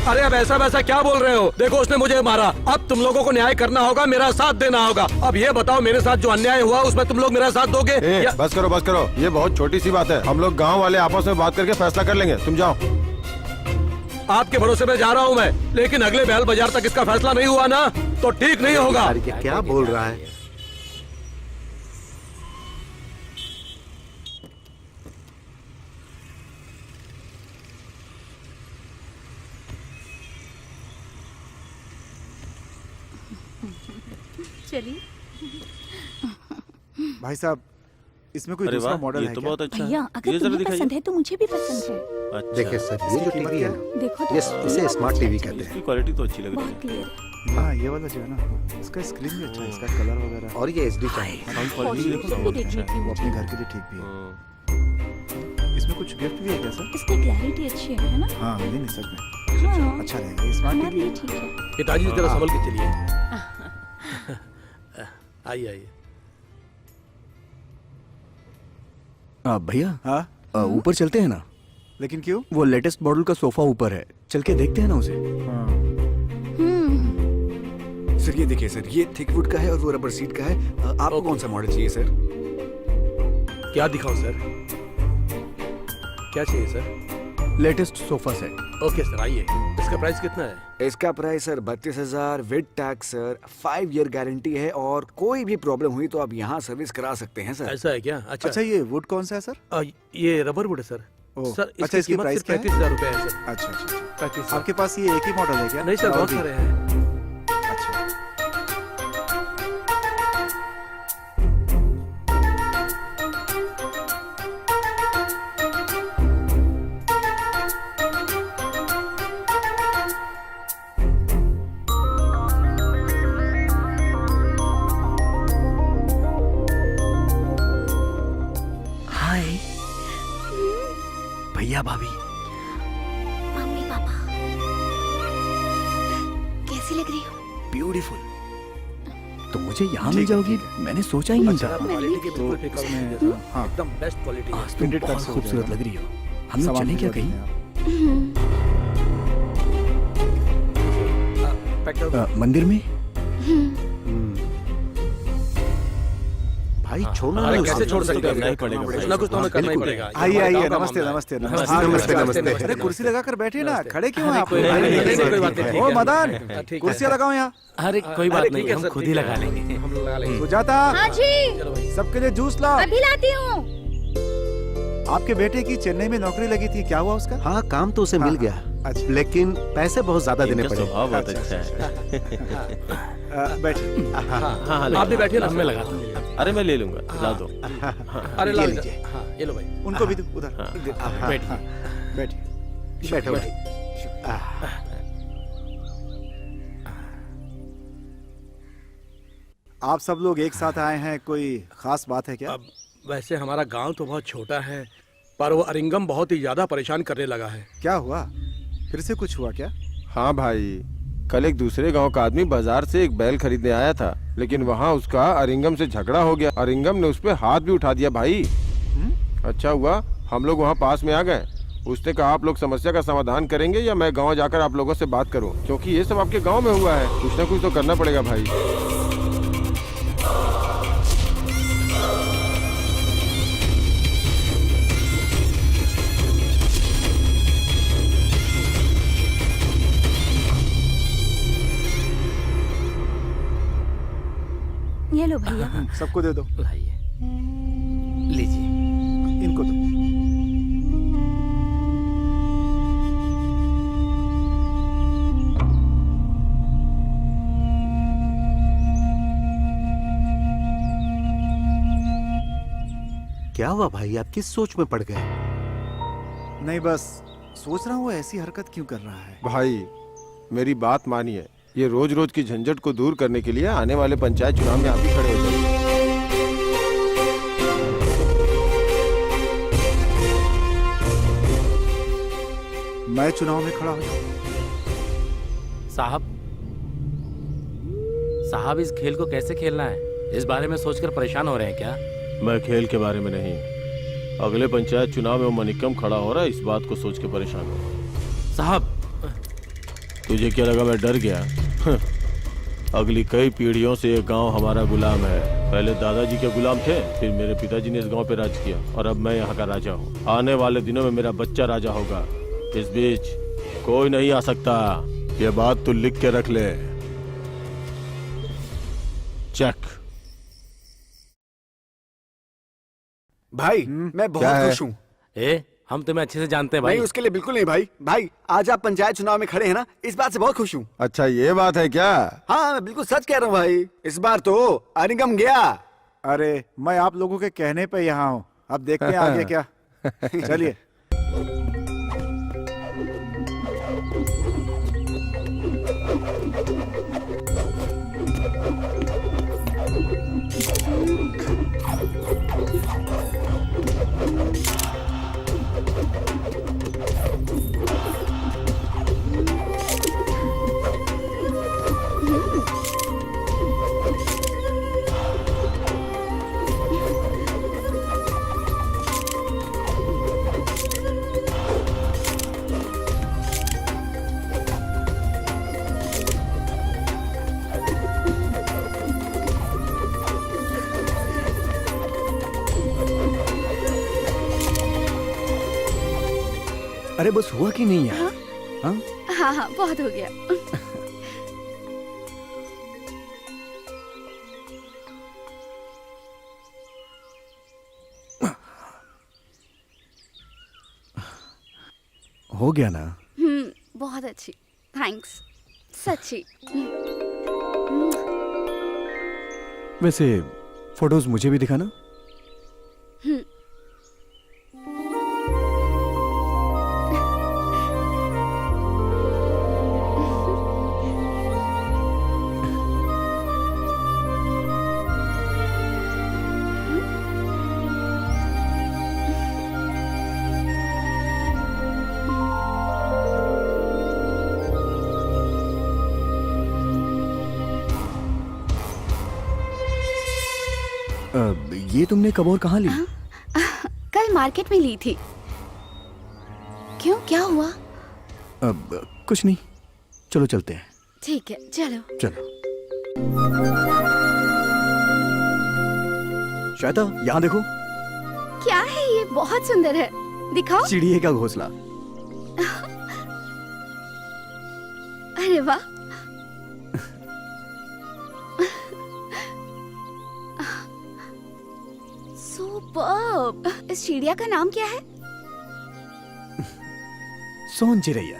S9: अरे अब ऐसा वैसा क्या बोल रहे हो? देखो उसने मुझे मारा, अब तुम लोगों को न्याय करना होगा, मेरा साथ देना होगा। अब ये बताओ, मेरे साथ जो अन्याय हुआ उसमें तुम लोग मेरा साथ दोगे?
S10: बस करो बस करो, ये बहुत छोटी सी बात है। हम लोग गांव वाले आपस में बात करके फैसला कर लेंगे, तुम जाओ।
S9: आपके भरोसे पे जा रहा हूँ मैं, लेकिन अगले बैल बाजार तक इसका फैसला नहीं हुआ ना तो ठीक नहीं होगा।
S5: क्या बोल रहा है?
S12: चलिए
S2: भाई साहब, इसमें कोई
S4: अरे
S2: दूसरा
S4: वाह,
S2: मॉडल
S4: ये
S2: है
S4: तो
S2: क्या?
S4: बहुत अच्छा
S12: भैया,
S4: है।
S12: अगर
S4: ये जरा
S12: तुम्हें
S4: दिखाइए।
S12: पसंद है तो मुझे भी पसंद है।
S4: अच्छा।
S5: देखिए सर, ये जो टीवी है ना,
S12: देखो तो
S5: ये इसे स्मार्ट टीवी कहते हैं।
S4: इसकी क्वालिटी तो अच्छी लग रही
S12: बहुत
S4: है।
S12: क्लियर।
S2: हाँ, ये वाला जो है ना, इसका स्क्रीन भी अच्छा है, इसका कलर वगैरह,
S5: और ये HD चैनल।
S4: साउंड क्वालिटी देखो ना,
S12: भी
S4: बहुत
S12: देख
S4: अच्छा
S12: लेती
S4: है।
S12: हूँ
S2: वो अपने घर के लिए ठीक भी है। इसमें कुछ गिफ्ट भी है क्या सर?
S12: इसकी क्लैरिटी अच्छी है ना?
S2: हाँ, नहीं नहीं सच में
S12: हाँ,
S2: अच्छा रहेगा, ये स्मार्ट
S12: हमारे
S2: टीवी
S12: लिए
S2: है।
S12: ठीक है।
S9: पिताजी जरा संभल के चलिए। आइए आइए।
S3: भैया,
S2: हाँ,
S3: ऊपर चलते हैं ना?
S2: लेकिन क्यों?
S3: वो लेटेस्ट मॉडल का सोफा ऊपर है, चल के देखते हैं ना उसे।
S7: सर ये देखिए सर, ये थिक वुड का है और वो रबर सीट का है। आपको कौन सा मॉडल चाहिए सर?
S9: क्या दिखाऊं सर? क्या चाहिए sir?
S3: Latest sofa set.
S9: Okay sir, आइए। इसका प्राइस कितना है?
S7: इसका price sir 32,000 with tax sir, 5 year guarantee है, और कोई भी प्रॉब्लम हुई तो आप यहाँ सर्विस करा सकते हैं सर।
S9: ऐसा है क्या? अच्छा।
S2: अच्छा, ये वुड कौन सा है सर?
S9: ये रबर वुड है सर।
S2: ओह,
S9: सर
S2: अच्छा, इसकी प्राइस क्या है?
S9: 35,000 रुपए है सर।
S2: अच्छा अच्छा,
S9: 35,000।
S2: आपके पास ये एक ही मॉडल है क्या?
S9: नहीं सर,
S2: और
S9: बहुत
S2: भी?
S9: सारे हैं।
S2: अच्छा,
S3: हाय भैया भाभी।
S6: मम्मी पापा, कैसी लग रही हो?
S3: ब्यूटीफुल। तो मुझे यहाँ मिल जाओगी, मैंने सोचा ही नहीं था।
S9: क्वालिटी की बिल्कुल फिक्र नहीं है सर।
S2: हाँ।
S9: एकदम बेस्ट क्वालिटी है।
S3: आज तुम
S2: Printed
S3: बहुत
S2: card से हो
S3: खूबसूरत
S2: जाएगा।
S3: लग रही हो। हम लोग
S2: सामान
S3: चलें क्या
S2: भिजवा
S3: कहीं?
S2: देंगे आप।
S9: पैक कर दो।
S3: मंदिर में?
S5: भाई छोड़ना
S9: अरे
S5: नहीं
S9: कैसे
S5: उसे।
S9: छोड़ सकते
S4: करना ही
S9: हैं?
S4: पड़ेगा भाई।
S9: कुछ ना कुछ तो हमें करना ही पड़ेगा।
S2: आइए
S9: ये हमारे
S2: आइए,
S9: गाँव का
S2: नमस्ते
S9: मामला है।
S2: नमस्ते
S9: नमस्ते,
S2: हाँ,
S5: नमस्ते, नमस्ते।
S2: अरे कुर्सी लगाकर बैठिए ना,
S9: नमस्ते।
S2: खड़े क्यों हैं आप?
S8: कोई बात नहीं,
S2: अरे,
S9: कोई बात नहीं, ठीक
S2: ओ
S9: है।
S2: मदन,
S9: ठीक है।
S2: कुर्सियाँ लगाओ यहाँ।
S8: अरे कोई बात
S9: अरे
S8: नहीं,
S9: ठीक है
S8: हम
S9: सर,
S8: खुद
S9: ठीक
S8: ही
S9: है।
S8: लगा लेंगे।
S9: हम लोग लगा लेंगे।
S2: सुजाता,
S12: हाँ जी,
S9: चलो भाई।
S2: सबके लिए जूस लाओ।
S12: अभी लाती हूँ।
S2: आपके बेटे की चेन्नई में नौकरी लगी थी, क्या हुआ उसका?
S5: हाँ काम तो उसे मिल
S2: हाँ,
S5: गया,
S2: अच्छा।
S5: लेकिन पैसे बहुत ज्यादा देने
S4: इनका
S5: पड़े।
S4: स्वभाव बहुत
S2: अच्छा,
S4: अच्छा है।
S2: बैठिए।
S8: हाँ,
S9: आप भी बैठिए ना।
S8: मैं लगाता हूँ।
S4: अरे मैं ले लूंगा, ला दो।
S9: अरे
S5: ये
S9: ला
S5: लीजिए।
S9: लीजिए। हाँ ये लो भाई।
S2: उनको भी दो उधर।
S4: हाँ।
S8: बैठिए।
S2: बैठिए।
S5: बैठो भाई।
S2: आप सब लोग एक साथ आए हैं, कोई खास बात है क्या?
S9: अब वैसे हमारा गांव तो बहुत छोटा है, पर वो अरिंगम बहुत ही ज्यादा परेशान करने लगा है।
S2: क्या हुआ? फिर से कुछ हुआ क्या?
S10: हाँ भाई, कल एक दूसरे गांव का आदमी बाजार से एक बैल खरीदने आया था, लेकिन वहाँ उसका अरिंगम से झगड़ा हो गया। अरिंगम ने उस पर हाथ भी उठा दिया भाई। अच्छा हुआ हम लोग वहाँ पास में आ गए। उसने कहा आप लोग समस्या का समाधान करेंगे या मैं गांव जाकर आप लोगों से बात करूं, क्योंकि ये सब आपके गांव में हुआ है। कुछ ना कुछ तो करना पड़ेगा भाई।
S12: ये लो भैया।
S2: सबको दे दो,
S8: लाइए, लीजिए।
S2: इनको दो।
S5: क्या हुआ भाई, आप किस सोच में पड़ गए?
S2: नहीं बस सोच रहा हूँ वो ऐसी हरकत क्यों कर रहा है।
S10: भाई मेरी बात मानिए, ये रोज रोज की झंझट को दूर करने के लिए आने वाले पंचायत चुनाव में आप ही खड़े हो जाइए।
S2: मैं चुनाव में खड़ा हो जाऊँ?
S8: साहब इस खेल को कैसे खेलना है, इस बारे में सोचकर परेशान हो रहे हैं क्या?
S4: मैं खेल के बारे में नहीं, अगले पंचायत चुनाव में वो मनिकम खड़ा हो रहा है, इस बात को सोच के परेशान हूँ।
S8: साहब
S4: तुझे क्या लगा मैं डर गया? अगली कई पीढ़ियों से ये गांव हमारा गुलाम है। पहले दादाजी के गुलाम थे, फिर मेरे पिताजी ने इस गांव पे राज किया और अब मैं यहाँ का राजा हूँ। आने वाले दिनों में मेरा बच्चा राजा होगा। इस बीच कोई नहीं आ सकता, ये बात तू लिख के रख ले। चेक।
S7: भाई मैं बहुत
S10: क्या है?
S7: खुश हूँ।
S8: हम तुम्हें अच्छे से जानते हैं भाई।
S7: नहीं उसके लिए बिल्कुल नहीं भाई। भाई आज आप पंचायत चुनाव में खड़े हैं ना, इस बात से बहुत खुश हूँ।
S10: अच्छा ये बात है क्या?
S7: हाँ मैं बिल्कुल सच कह रहा हूँ भाई, इस बार तो अरिंगम गया।
S2: अरे मैं आप लोगों के कहने पे यहाँ हूँ, अब देखते हैं आगे क्या। चलिए।
S3: अरे बस हुआ कि नहीं यार? हाँ?
S12: हाँ हाँ बहुत हो गया।
S3: हो गया ना?
S12: बहुत अच्छी, थैंक्स सच्ची।
S3: वैसे फोटोज मुझे भी दिखाना। ये तुमने कब और कहाँ ली?
S13: कल मार्केट में ली थी। क्यों, क्या हुआ?
S3: अब कुछ नहीं, चलो चलते हैं।
S13: ठीक है, चलो।
S3: चलो। श्वेता, यहाँ देखो।
S13: क्या है ये? बहुत सुंदर है, दिखाओ।
S3: चिड़िए का घोंसला।
S13: अरे वाह। सुपर्ब। इस चिड़िया का नाम क्या है?
S3: सोन चिड़ैया।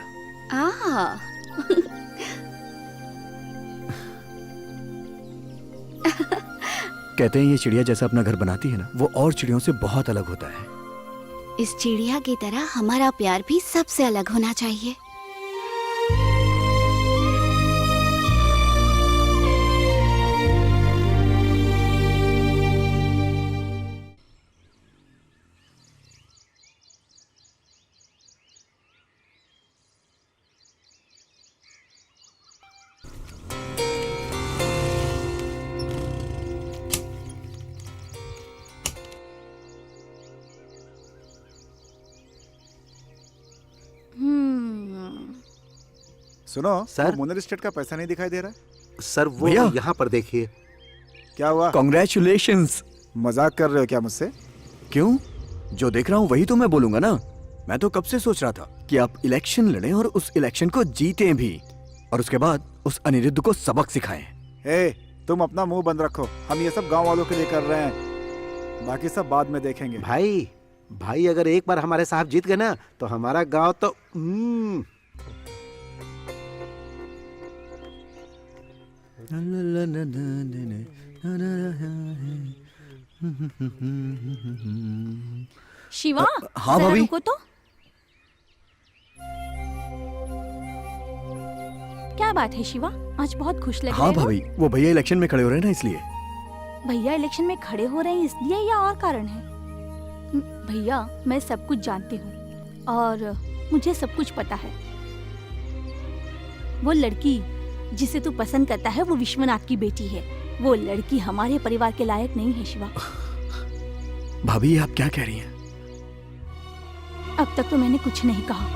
S3: कहते हैं ये चिड़िया जैसा अपना घर बनाती है ना, वो और चिड़ियों से बहुत अलग होता है।
S13: इस चिड़िया की तरह हमारा प्यार भी सबसे अलग होना चाहिए।
S2: सुनो
S5: सर?
S2: वो मोनल स्टेट का पैसा नहीं दिखाई दे रहा है।
S5: सर वो
S3: भैया।
S5: यहाँ पर देखिए।
S2: क्या हुआ?
S3: कॉन्ग्रेचुलेशंस।
S2: मजाक कर रहे हो क्या मुझसे?
S3: क्यों? जो देख रहा हूँ वही तो मैं बोलूंगा ना। मैं तो कब से सोच रहा था कि आप इलेक्शन लड़ें और उस इलेक्शन को जीतें भी, और उसके बाद उस अनिरुद्ध को सबक सिखाएं।
S2: ए, तुम अपना मुंह बंद रखो। हम ये सब गांव वालों के लिए कर रहे हैं, बाकी सब बाद में देखेंगे।
S5: भाई अगर एक बार हमारे साहब जीत गए ना तो हमारा गांव तो
S12: शिवा,
S3: हाँ
S12: जरा
S3: भाभी।
S12: रुको तो। क्या बात है शिवा, आज बहुत खुश लग
S3: हाँ
S12: रहे हो?
S3: भाभी, वो भैया इलेक्शन में खड़े हो रहे हैं ना, इसलिए।
S12: भैया इलेक्शन में खड़े हो रहे हैं इसलिए या और कारण है? भैया, मैं सब कुछ जानती हूँ और मुझे सब कुछ पता है। वो लड़की जिसे तू पसंद करता है वो विश्वनाथ की बेटी है। वो लड़की हमारे परिवार के लायक नहीं है शिवा।
S3: भाभी आप क्या कह रही हैं?
S12: अब तक तो मैंने कुछ नहीं कहा।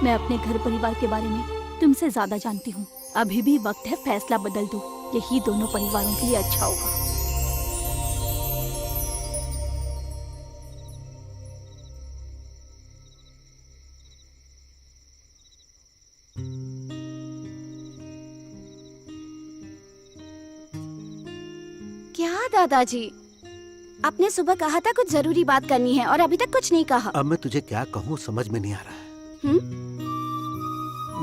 S12: मैं अपने घर परिवार के बारे में तुमसे ज्यादा जानती हूँ। अभी भी वक्त है फैसला बदल दो, यही दोनों परिवारों के लिए अच्छा होगा।
S13: क्या दादाजी, आपने सुबह कहा था कुछ जरूरी बात करनी है और अभी तक कुछ नहीं कहा।
S5: अब मैं तुझे क्या कहूँ समझ में नहीं आ रहा है।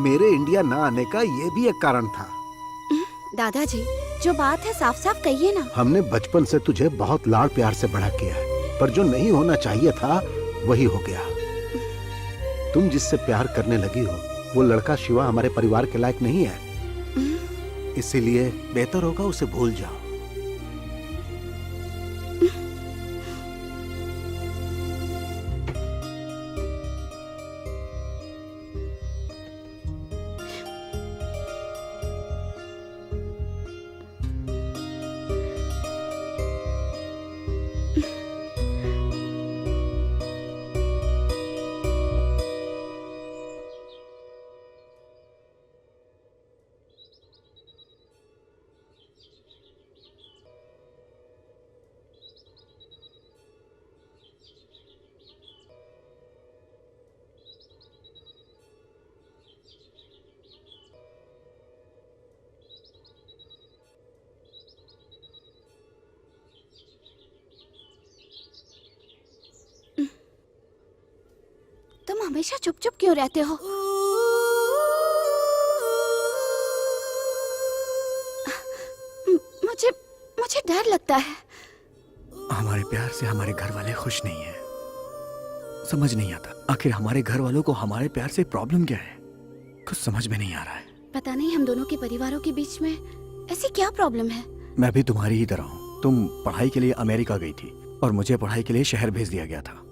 S5: मेरे इंडिया ना आने का ये भी एक कारण था।
S13: दादाजी, जो बात है साफ साफ कहिए ना।
S5: हमने बचपन से तुझे बहुत लाड प्यार से बड़ा किया है, पर जो नहीं होना चाहिए था वही हो गया। तुम जिससे प्यार करने लगी हो वो लड़का शिवा हमारे परिवार के लायक नहीं है, इसीलिए बेहतर होगा उसे भूल जाओ।
S13: तुम हमेशा चुप चुप क्यों रहते हो? मुझे डर लगता है।
S3: हमारे प्यार से हमारे घर वाले खुश नहीं हैं। समझ नहीं आता आखिर हमारे घर वालों को हमारे प्यार से प्रॉब्लम क्या है, कुछ समझ में नहीं आ रहा है।
S13: पता नहीं हम दोनों के परिवारों के बीच में ऐसी क्या प्रॉब्लम है।
S3: मैं भी तुम्हारी ही तरह हूँ। तुम पढ़ाई के लिए अमेरिका गई थी और मुझे पढ़ाई के लिए शहर भेज दिया गया था।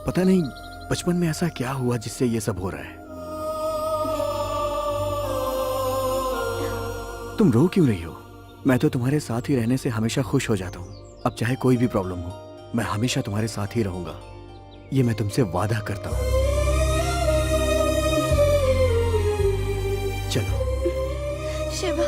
S3: पता नहीं बचपन में ऐसा क्या हुआ जिससे ये सब हो रहा है। तुम रो क्यों रही हो? मैं तो तुम्हारे साथ ही रहने से हमेशा खुश हो जाता हूँ। अब चाहे कोई भी प्रॉब्लम हो, मैं हमेशा तुम्हारे साथ ही रहूंगा। ये मैं तुमसे वादा करता हूं। चलो
S13: शिवा।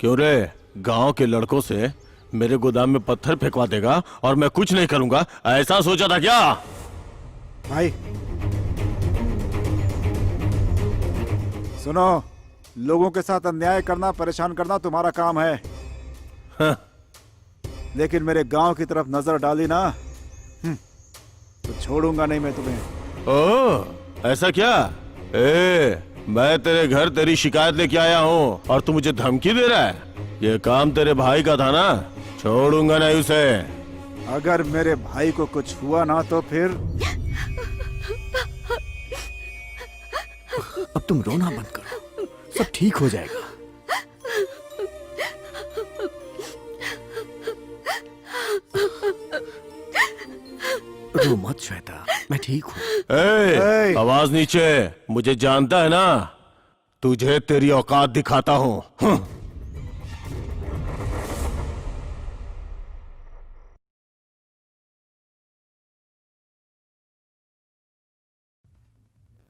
S4: क्यों रे, गांव के लड़कों से मेरे गोदाम में पत्थर फेंकवा देगा और मैं कुछ नहीं करूंगा, ऐसा सोचा था क्या?
S2: भाई सुनो, लोगों के साथ अन्याय करना, परेशान करना तुम्हारा काम है।
S4: हाँ।
S2: लेकिन मेरे गांव की तरफ नजर डाली ना तो छोड़ूंगा नहीं मैं तुम्हें।
S4: ओ, ऐसा क्या? मैं तेरे घर तेरी शिकायत लेके आया हूँ और तू मुझे धमकी दे रहा है? ये काम तेरे भाई का था ना, छोड़ूंगा नहीं उसे।
S2: अगर मेरे भाई को कुछ हुआ ना तो फिर
S3: अब तुम रोना बंद करो, सब ठीक हो जाएगा। रो मत श्वेता, मैं ठीक हूँ।
S4: आवाज नीचे, मुझे जानता है ना, तुझे तेरी औकात दिखाता हूँ।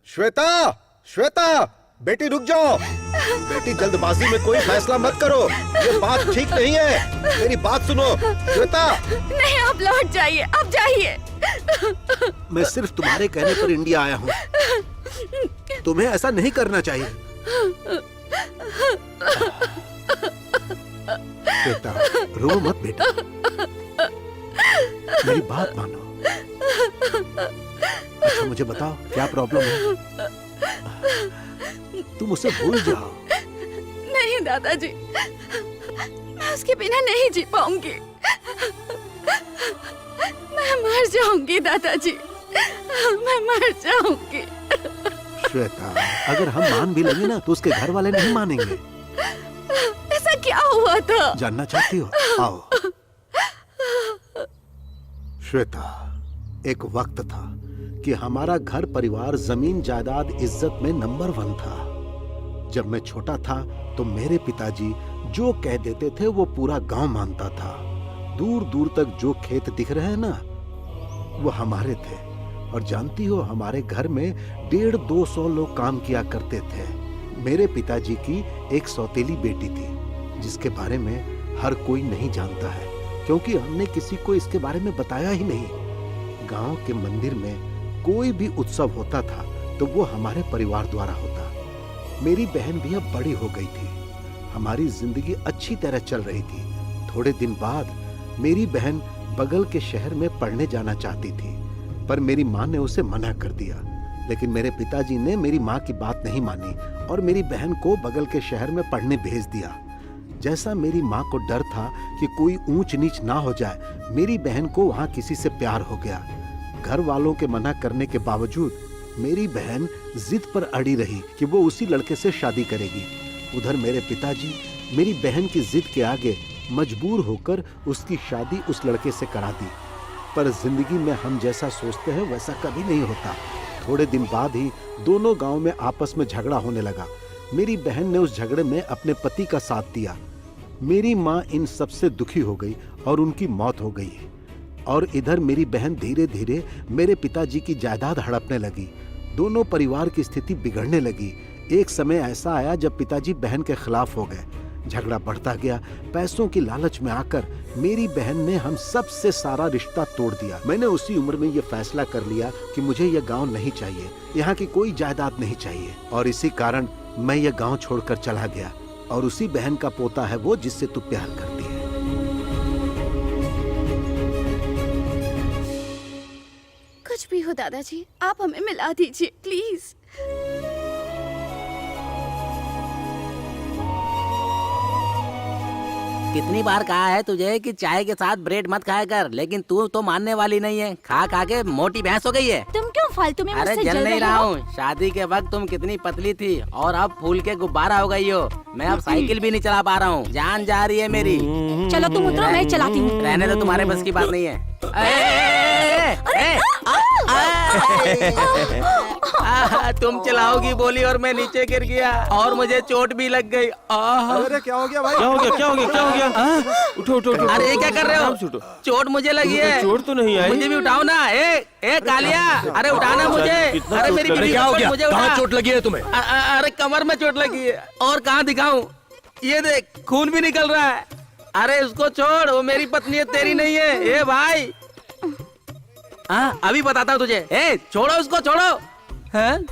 S5: श्वेता, श्वेता, बेटी रुक जाओ। बेटी जल्दबाजी में कोई फैसला मत करो, ये बात ठीक नहीं है। मेरी बात सुनो श्वेता।
S1: नहीं, आप लौट जाइए, आप जाइए।
S5: मैं सिर्फ तुम्हारे कहने पर इंडिया आया हूँ, तुम्हें ऐसा नहीं करना चाहिए। बेटा रो मत बेटा, मेरी बात मानो। अच्छा मुझे बताओ क्या प्रॉब्लम है? तुम उसे भूल जाओ।
S1: नहीं दादाजी, मैं उसके बिना नहीं जी पाऊंगी। मैं मर जाऊंगी दादाजी, मैं मर जाऊंगी।
S5: श्वेता, अगर हम मान भी लेंगे ना तो उसके घर वाले नहीं मानेंगे।
S13: ऐसा क्या हुआ था?
S5: जानना चाहती हो? आओ। श्वेता, एक वक्त था कि हमारा घर परिवार जमीन जायदाद इज्जत में नंबर 1 था। जब मैं छोटा था तो मेरे पिताजी जो कह देते थे वो पूरा गांव मानता था। दूर दूर तक जो खेत दिख रहे हैं ना, वो हमारे थे। और जानती हो, हमारे घर में 150-200 लोग काम किया करते थे। मेरे पिताजी की एक सौतेली बेटी थी जिसके बारे में हर कोई नहीं जानता है, क्योंकि हमने किसी को इसके बारे में बताया ही नहीं। गांव के मंदिर में कोई भी उत्सव होता था तो वो हमारे परिवार द्वारा होता। मेरी बहन भी अब बड़ी हो गई थी। हमारी जिंदगी अच्छी तरह चल रही थी। थोड़े दिन बाद मेरी बहन बगल के शहर में पढ़ने जाना चाहती थी, पर मेरी माँ ने उसे मना कर दिया। लेकिन मेरे पिताजी ने मेरी माँ की बात नहीं मानी और मेरी बहन को बगल के शहर में पढ़ने भेज दिया। जैसा मेरी माँ को डर था कि कोई ऊंच नीच ना हो जाए, मेरी बहन को वहाँ किसी से प्यार हो गया। घर वालों के मना करने के बावजूद मेरी बहन जिद पर अड़ी रही कि वो उसी लड़के से शादी करेगी। उधर मेरे पिताजी मेरी बहन की जिद के आगे मजबूर होकर उसकी शादी उस लड़के से करा दी। पर जिंदगी में हम जैसा सोचते हैं वैसा कभी नहीं होता। थोड़े दिन बाद ही दोनों गांव में आपस में झगड़ा होने लगा। मेरी बहन ने उस झगड़े में अपने पति का साथ दिया। मेरी माँ इन सब से दुखी हो गई और उनकी मौत हो गई। और इधर मेरी बहन धीरे धीरे मेरे पिताजी की जायदाद हड़पने लगी। दोनों परिवार की स्थिति बिगड़ने लगी। एक समय ऐसा आया जब पिताजी बहन के खिलाफ हो गए। झगड़ा बढ़ता गया। पैसों की लालच में आकर मेरी बहन ने हम सब से सारा रिश्ता तोड़ दिया। मैंने उसी उम्र में ये फैसला कर लिया कि मुझे यह गांव नहीं चाहिए, यहाँ की कोई जायदाद नहीं चाहिए। और इसी कारण मैं ये गांव छोड़कर चला गया। और उसी बहन का पोता है वो जिससे तू प्यार करती है।
S13: कुछ भी हो दादाजी, आप हमें मिला दीजिए प्लीज।
S11: कितनी बार कहा है तुझे कि चाय के साथ ब्रेड मत खाया कर, लेकिन तू तो मानने वाली नहीं है। खा खा के मोटी भैंस हो गई है।
S12: तुम क्यों फालतू में
S11: अरे
S12: मुझसे
S11: जल नहीं रहा
S12: हो?
S11: हूँ। शादी के वक्त तुम कितनी पतली थी और अब फूल के गुब्बारा हो गई हो। मैं अब साइकिल भी नहीं चला पा रहा हूँ। जान जा रही है मेरी।
S12: चलो तुम उतरो, मैं चलाती हूँ।
S11: रहने तो तुम्हारे बस की बात नहीं है। तुम चलाओगी बोली और मैं नीचे गिर गया और मुझे चोट भी लग गई।
S2: अरे क्या हो गया भाई?
S4: क्या हो गया? क्या हो गया? क्या हो गया? उठो उठो उठो।
S11: अरे क्या कर रहे हो? चोट मुझे लगी है।
S4: चोट तो नहीं आई।
S11: मुझे भी उठाओ ना। ए कालिया, अरे उठाना मुझे। अरे मेरी बीवी
S4: क्या हो
S11: को
S4: गया?
S11: मुझे उठा।
S4: कहाँ चोट लगी है तुम्हें?
S11: अरे कमर में चोट लगी है। और कहाँ दिखाऊं? ये देख, खून भी निकल रहा है। अरे उसको छोड़, वो मेरी पत्नी है, तेरी नहीं है। ए भाई, हाँ अभी बताता हूँ तुझे। ए छोड़ो उसको, छोड़ो।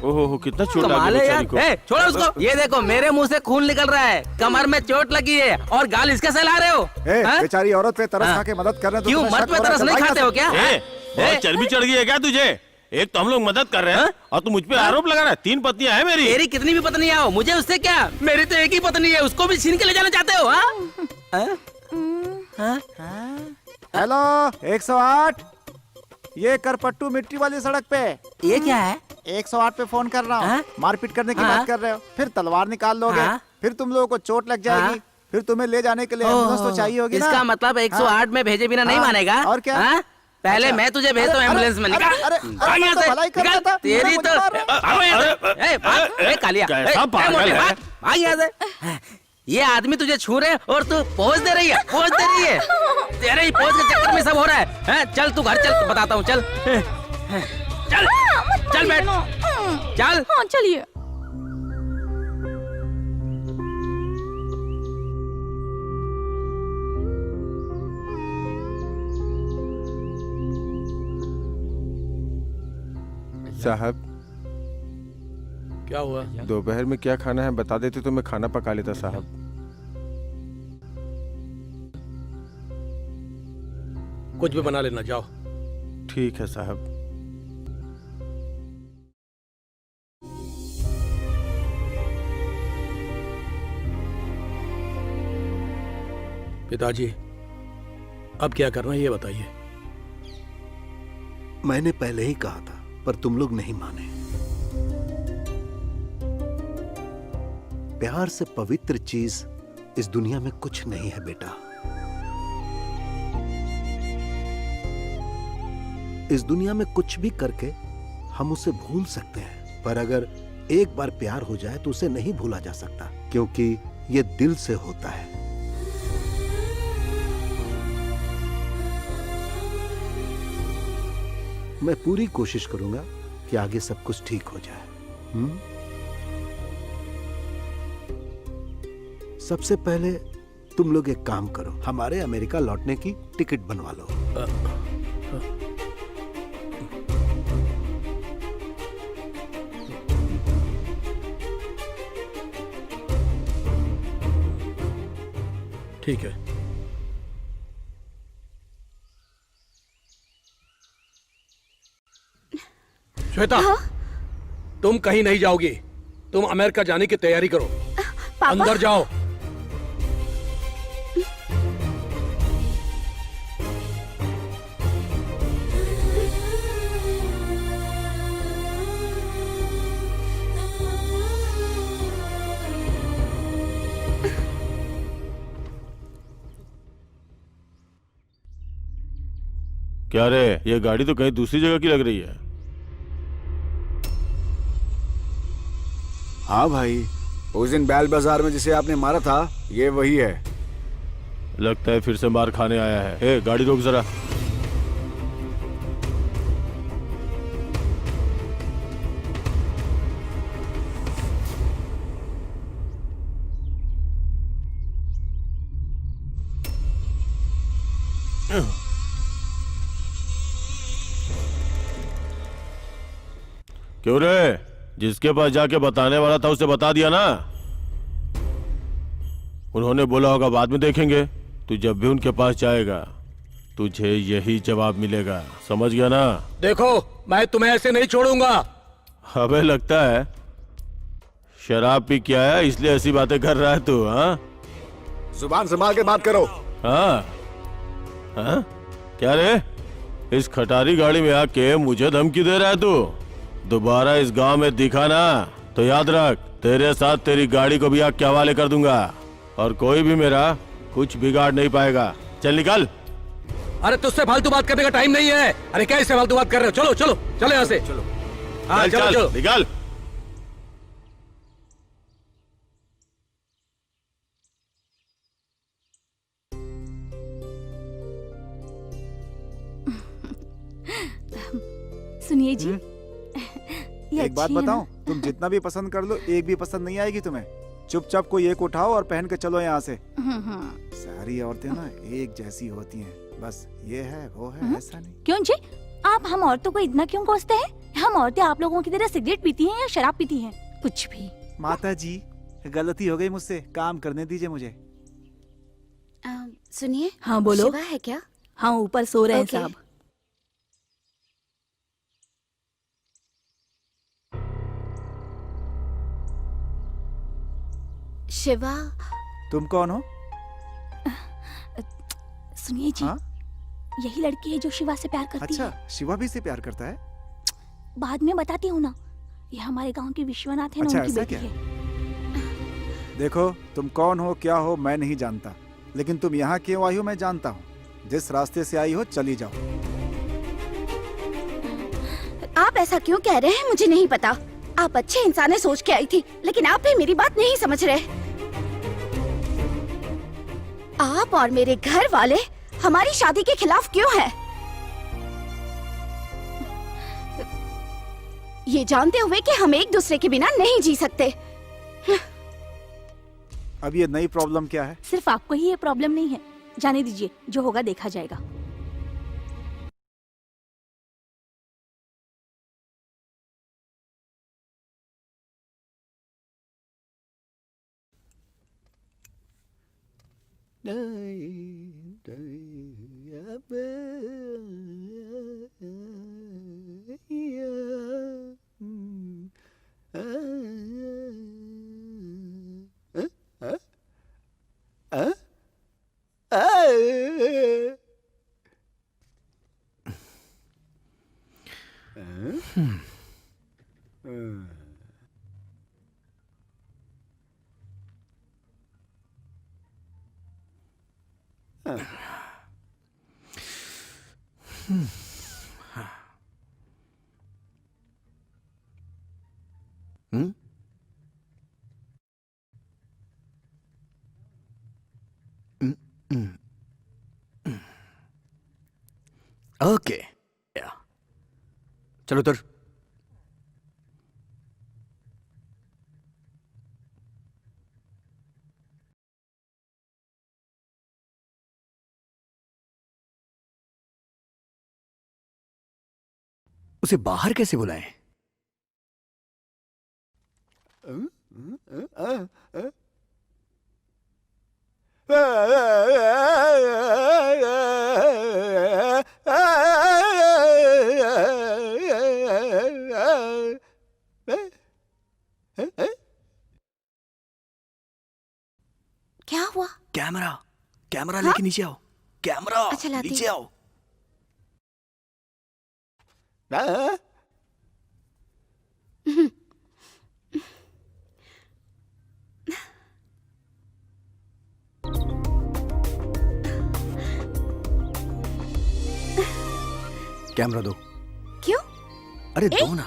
S4: ओहो, कितना चोट
S11: कमाल
S4: लगी
S11: है यार।
S4: बेचारी को।
S11: ए छोड़ो उसको। ये देखो, मेरे मुंह से खून निकल रहा है, कमर में चोट लगी है और गाल इसके से ला रहे हो।
S2: बेचारी औरत पे तरस खा के मदद कर रहे हो तो
S11: क्यों?
S2: तुम्हें
S11: मर्द
S2: शक
S11: पे
S2: हो रहा है
S11: तरस नहीं
S2: तो
S11: खाते हो क्या?
S4: बहुत चर्बी चढ़ गई है क्या तुझे? एक तो हम लोग मदद कर रहे हैं और तू मुझ पे आरोप लगा रहा है। 3 पत्नियां हैं मेरी।
S11: तेरी कितनी भी पत्नियां हो, मुझे उससे क्या? मेरी तो एक ही पत्नी है, उसको भी छीन के ले जाना चाहते हो?
S2: हेलो 108, ये करपट्टू मिट्टी वाली सड़क पे।
S11: ये क्या है?
S2: 108 पे फोन कर रहा हूँ। मारपीट करने की बात कर रहे हो, फिर तलवार निकाल लोगे, फिर तुम लोगों को चोट लग जाएगी, फिर तुम्हें ले जाने के लिए एम्बुलेंस तो चाहिए होगी ना।
S11: इसका मतलब 108 में भेजे बिना नहीं मानेगा?
S2: और क्या?
S11: पहले मैं तुझे भेजता हूँ एम्बुलेंस में। निकाल तेरी तो कालिया, भाग यहाँ से। ये आदमी तुझे छू रहे और तू पोज दे रही है, पोज दे रही है। तेरे ही पोज के चक्कर में सब हो रहा है। चल तू घर चल, बताता हूँ। चल चल चल बैठ, चल।
S12: हाँ चलिए।
S10: साहब,
S8: क्या हुआ?
S10: दोपहर में क्या खाना है बता देते तो मैं खाना पका लेता साहब।
S8: कुछ भी बना लेना, जाओ।
S10: ठीक है साहब।
S8: पिताजी, अब क्या करना है ये बताइए।
S5: मैंने पहले ही कहा था पर तुम लोग नहीं माने। प्यार से पवित्र चीज इस दुनिया में कुछ नहीं है बेटा। इस दुनिया में कुछ भी करके हम उसे भूल सकते हैं, पर अगर एक बार प्यार हो जाए तो उसे नहीं भूला जा सकता, क्योंकि ये दिल से होता है। मैं पूरी कोशिश करूंगा कि आगे सब कुछ ठीक हो जाए। सबसे पहले तुम लोग एक काम करो, हमारे अमेरिका लौटने की टिकट बनवा लो।
S9: ठीक है। श्वेता, तुम कहीं नहीं जाओगी। तुम अमेरिका जाने की तैयारी करो। अंदर जाओ।
S4: क्या रे, ये गाड़ी तो कहीं दूसरी जगह की लग रही है।
S7: हाँ भाई, उस दिन बैल बाजार में जिसे आपने मारा था, ये वही है।
S4: लगता है फिर से मार खाने आया है। ए, गाड़ी रोक जरा। क्यों रे, जिसके पास जाके बताने वाला था उसे बता दिया ना। उन्होंने बोला होगा बाद में देखेंगे। तू जब भी उनके पास जाएगा तुझे यही जवाब मिलेगा, समझ गया ना?
S9: देखो, मैं तुम्हें ऐसे नहीं छोड़ूंगा।
S4: हमें लगता है शराब पी के आया इसलिए ऐसी बातें कर रहा है तू। हाँ,
S7: जुबान संभाल के बात करो।
S4: हाँ हाँ, क्या रे, इस खटारी गाड़ी में आके मुझे धमकी दे रहा है तू? दोबारा इस गांव में दिखा ना तो याद रख, तेरे साथ तेरी गाड़ी को भी आग के हवाले कर दूंगा और कोई भी मेरा कुछ बिगाड़ नहीं पाएगा। चल निकल।
S9: अरे तुझसे फालतू बात करने का टाइम नहीं है। अरे क्या इससे फालतू बात कर रहे हो? चलो चलो चलो यहाँ से।
S7: चलो।
S9: हाँ
S4: चल,
S9: चलो
S4: चल,
S9: चलो
S4: निकल।
S12: सुनिए जी, ये
S2: एक बात
S12: अच्छी है
S2: बताऊं,
S12: ना?
S2: तुम जितना भी पसंद कर लो एक भी पसंद नहीं आएगी तुम्हें। चुपचाप कोई एक उठाओ और पहन के चलो यहाँ से। सारी औरतें ना एक जैसी होती हैं, बस ये है वो है, ऐसा नहीं।
S12: क्यों जी, आप हम औरतों को इतना क्यों कोसते हैं? हम औरतें आप लोगों की तरह सिगरेट पीती हैं या शराब पीती हैं? कुछ भी।
S2: माता जी, गलती हो गई मुझसे, काम करने दीजिए मुझे।
S13: सुनिए।
S12: हाँ बोलो।
S13: शिवा है क्या?
S12: हाँ, ऊपर सो रहे हैं
S13: ओके।
S12: साहब।
S13: शिवा।
S2: तुम कौन हो?
S12: सुनिए जी,
S2: हाँ?
S12: यही लड़की है जो शिवा से प्यार करती
S2: अच्छा,
S12: है।
S2: शिवा भी से प्यार करता है?
S12: बाद में बताती हूँ ना। ये हमारे गांव के विश्वनाथ है ना,
S2: अच्छा,
S12: उनकी
S2: ऐसा
S12: बेटी
S2: क्या?
S12: है।
S2: देखो, तुम कौन हो क्या हो मैं नहीं जानता, लेकिन तुम यहाँ क्यों आई हो मैं जानता हूँ। जिस रास्ते से आई हो चली जाओ।
S13: आप ऐसा क्यों कह रहे हैं मुझे नहीं पता। आप अच्छे इंसान सोच के आई थी, लेकिन आप भी मेरी बात नहीं समझ रहे। आप और मेरे घर वाले हमारी शादी के खिलाफ क्यों हैं? ये जानते हुए कि हम एक दूसरे के बिना नहीं जी सकते।
S2: अब ये नई प्रॉब्लम क्या है?
S12: सिर्फ आपको ही ये प्रॉब्लम नहीं है। जाने दीजिए, जो होगा देखा जाएगा।
S3: हम्म? ओके, चलो उतर। उसे बाहर कैसे बुलाएं?
S13: क्या हुआ?
S3: कैमरा, कैमरा लेके नीचे आओ। कैमरा,
S13: अच्छा, लाती
S3: नीचे
S13: हूँ।
S3: आओ। कैमरा दो।
S13: क्यों?
S3: अरे दो ना।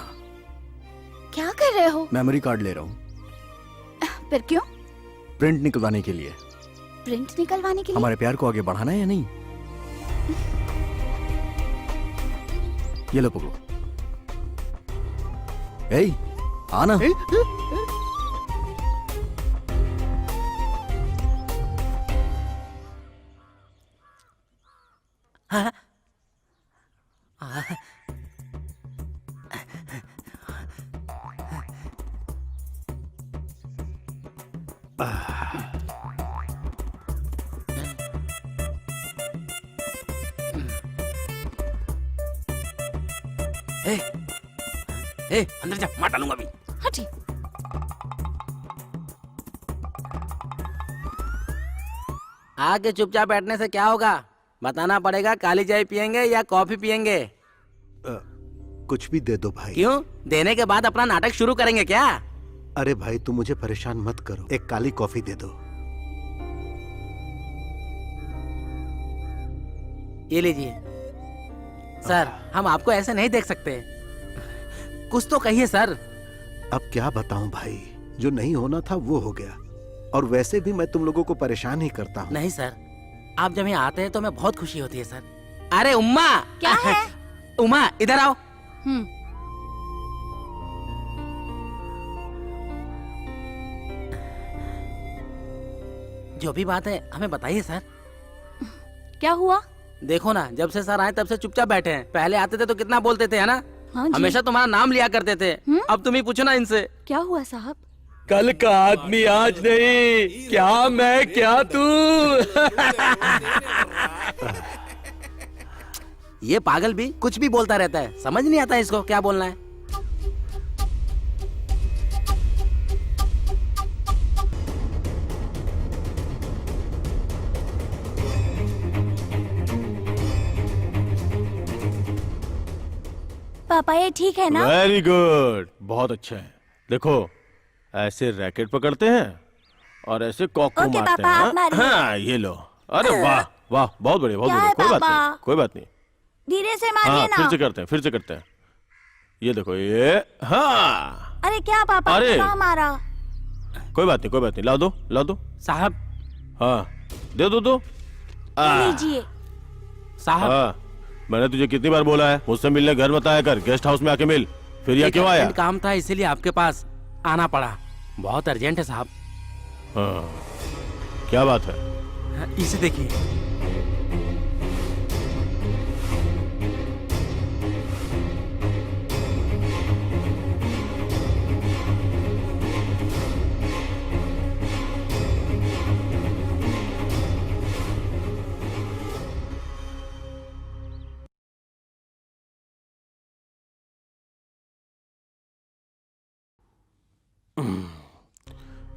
S13: क्या कर रहे हो?
S3: मेमोरी कार्ड ले रहा हूँ।
S13: फिर क्यों?
S3: प्रिंट निकलवाने के लिए।
S13: प्रिंट निकलवाने के लिए?
S3: हमारे प्यार को आगे बढ़ाना है या नहीं? ये लो पकड़ो। ए, आना।
S11: अंदर जा, मार डालूंगा अभी।
S13: हटी।
S11: आगे चुपचाप बैठने से क्या होगा? बताना पड़ेगा, काली चाय पियेंगे या कॉफी पियेंगे?
S5: कुछ भी दे दो भाई।
S11: क्यों? देने के बाद अपना नाटक शुरू करेंगे क्या?
S5: अरे भाई तुम मुझे परेशान मत करो, एक काली कॉफी दे दो।
S11: ये लीजिए। सर, हम आपको ऐसे नहीं देख सकते। कुछ तो कहिए सर।
S5: अब क्या बताऊं भाई, जो नहीं होना था वो हो गया, और वैसे भी मैं तुम लोगों को परेशान ही करता हूँ।
S11: नहीं सर, आप जब यहाँ आते हैं तो हमें बहुत खुशी होती है सर। अरे उम्मा!
S12: क्या है?
S11: उम्मा, इधर आओ। जो भी बात है हमें बताइए सर।
S12: क्या हुआ?
S11: देखो ना, जब से सर आए तब से चुपचाप बैठे हैं। पहले आते थे तो कितना बोलते थे, है ना?
S12: हाँ जी।
S11: हमेशा तुम्हारा नाम लिया करते थे। अब तुम ही पूछो ना इनसे।
S12: क्या हुआ साहब?
S8: कल का आदमी आज नहीं, क्या मैं क्या तू।
S11: ये पागल भी कुछ भी बोलता रहता है, समझ नहीं आता इसको क्या बोलना है।
S12: पापा ये ठीक है ना?
S4: वेरी गुड, बहुत अच्छा है। देखो, ऐसे रैकेट पकड़ते हैं और ऐसे कॉक को
S12: ओके
S4: मारते
S12: पापा,
S4: हैं।
S12: आप मारिए।
S4: हाँ, ये लो। अरे वाह वाह, बहुत बढ़िया, बहुत
S12: क्या
S4: बढ़िया।
S12: है
S4: कोई बात
S12: पापा?
S4: नहीं, कोई बात नहीं।
S12: धीरे से मारिए
S4: हाँ,
S12: ना।
S4: फिर से करते हैं, फिर से करते हैं। ये देखो, ये हाँ।
S12: अरे क्या पापा,
S4: अरे।
S12: क्यों मारा?
S4: कोई बात नहीं, कोई बात नहीं। ला दो, ला दो
S11: साहब।
S4: हाँ, दे दो।
S12: लीजिए
S11: साहब।
S4: हाँ, मैंने तुझे कितनी बार बोला है मुझसे मिलने घर मत आया कर, गेस्ट हाउस में आके मिल। फिर यह
S11: एक
S4: क्यों आया?
S11: अर्जेंट काम था इसीलिए आपके पास आना पड़ा। बहुत अर्जेंट है साहब।
S4: हाँ, क्या बात है?
S11: इसे देखिए।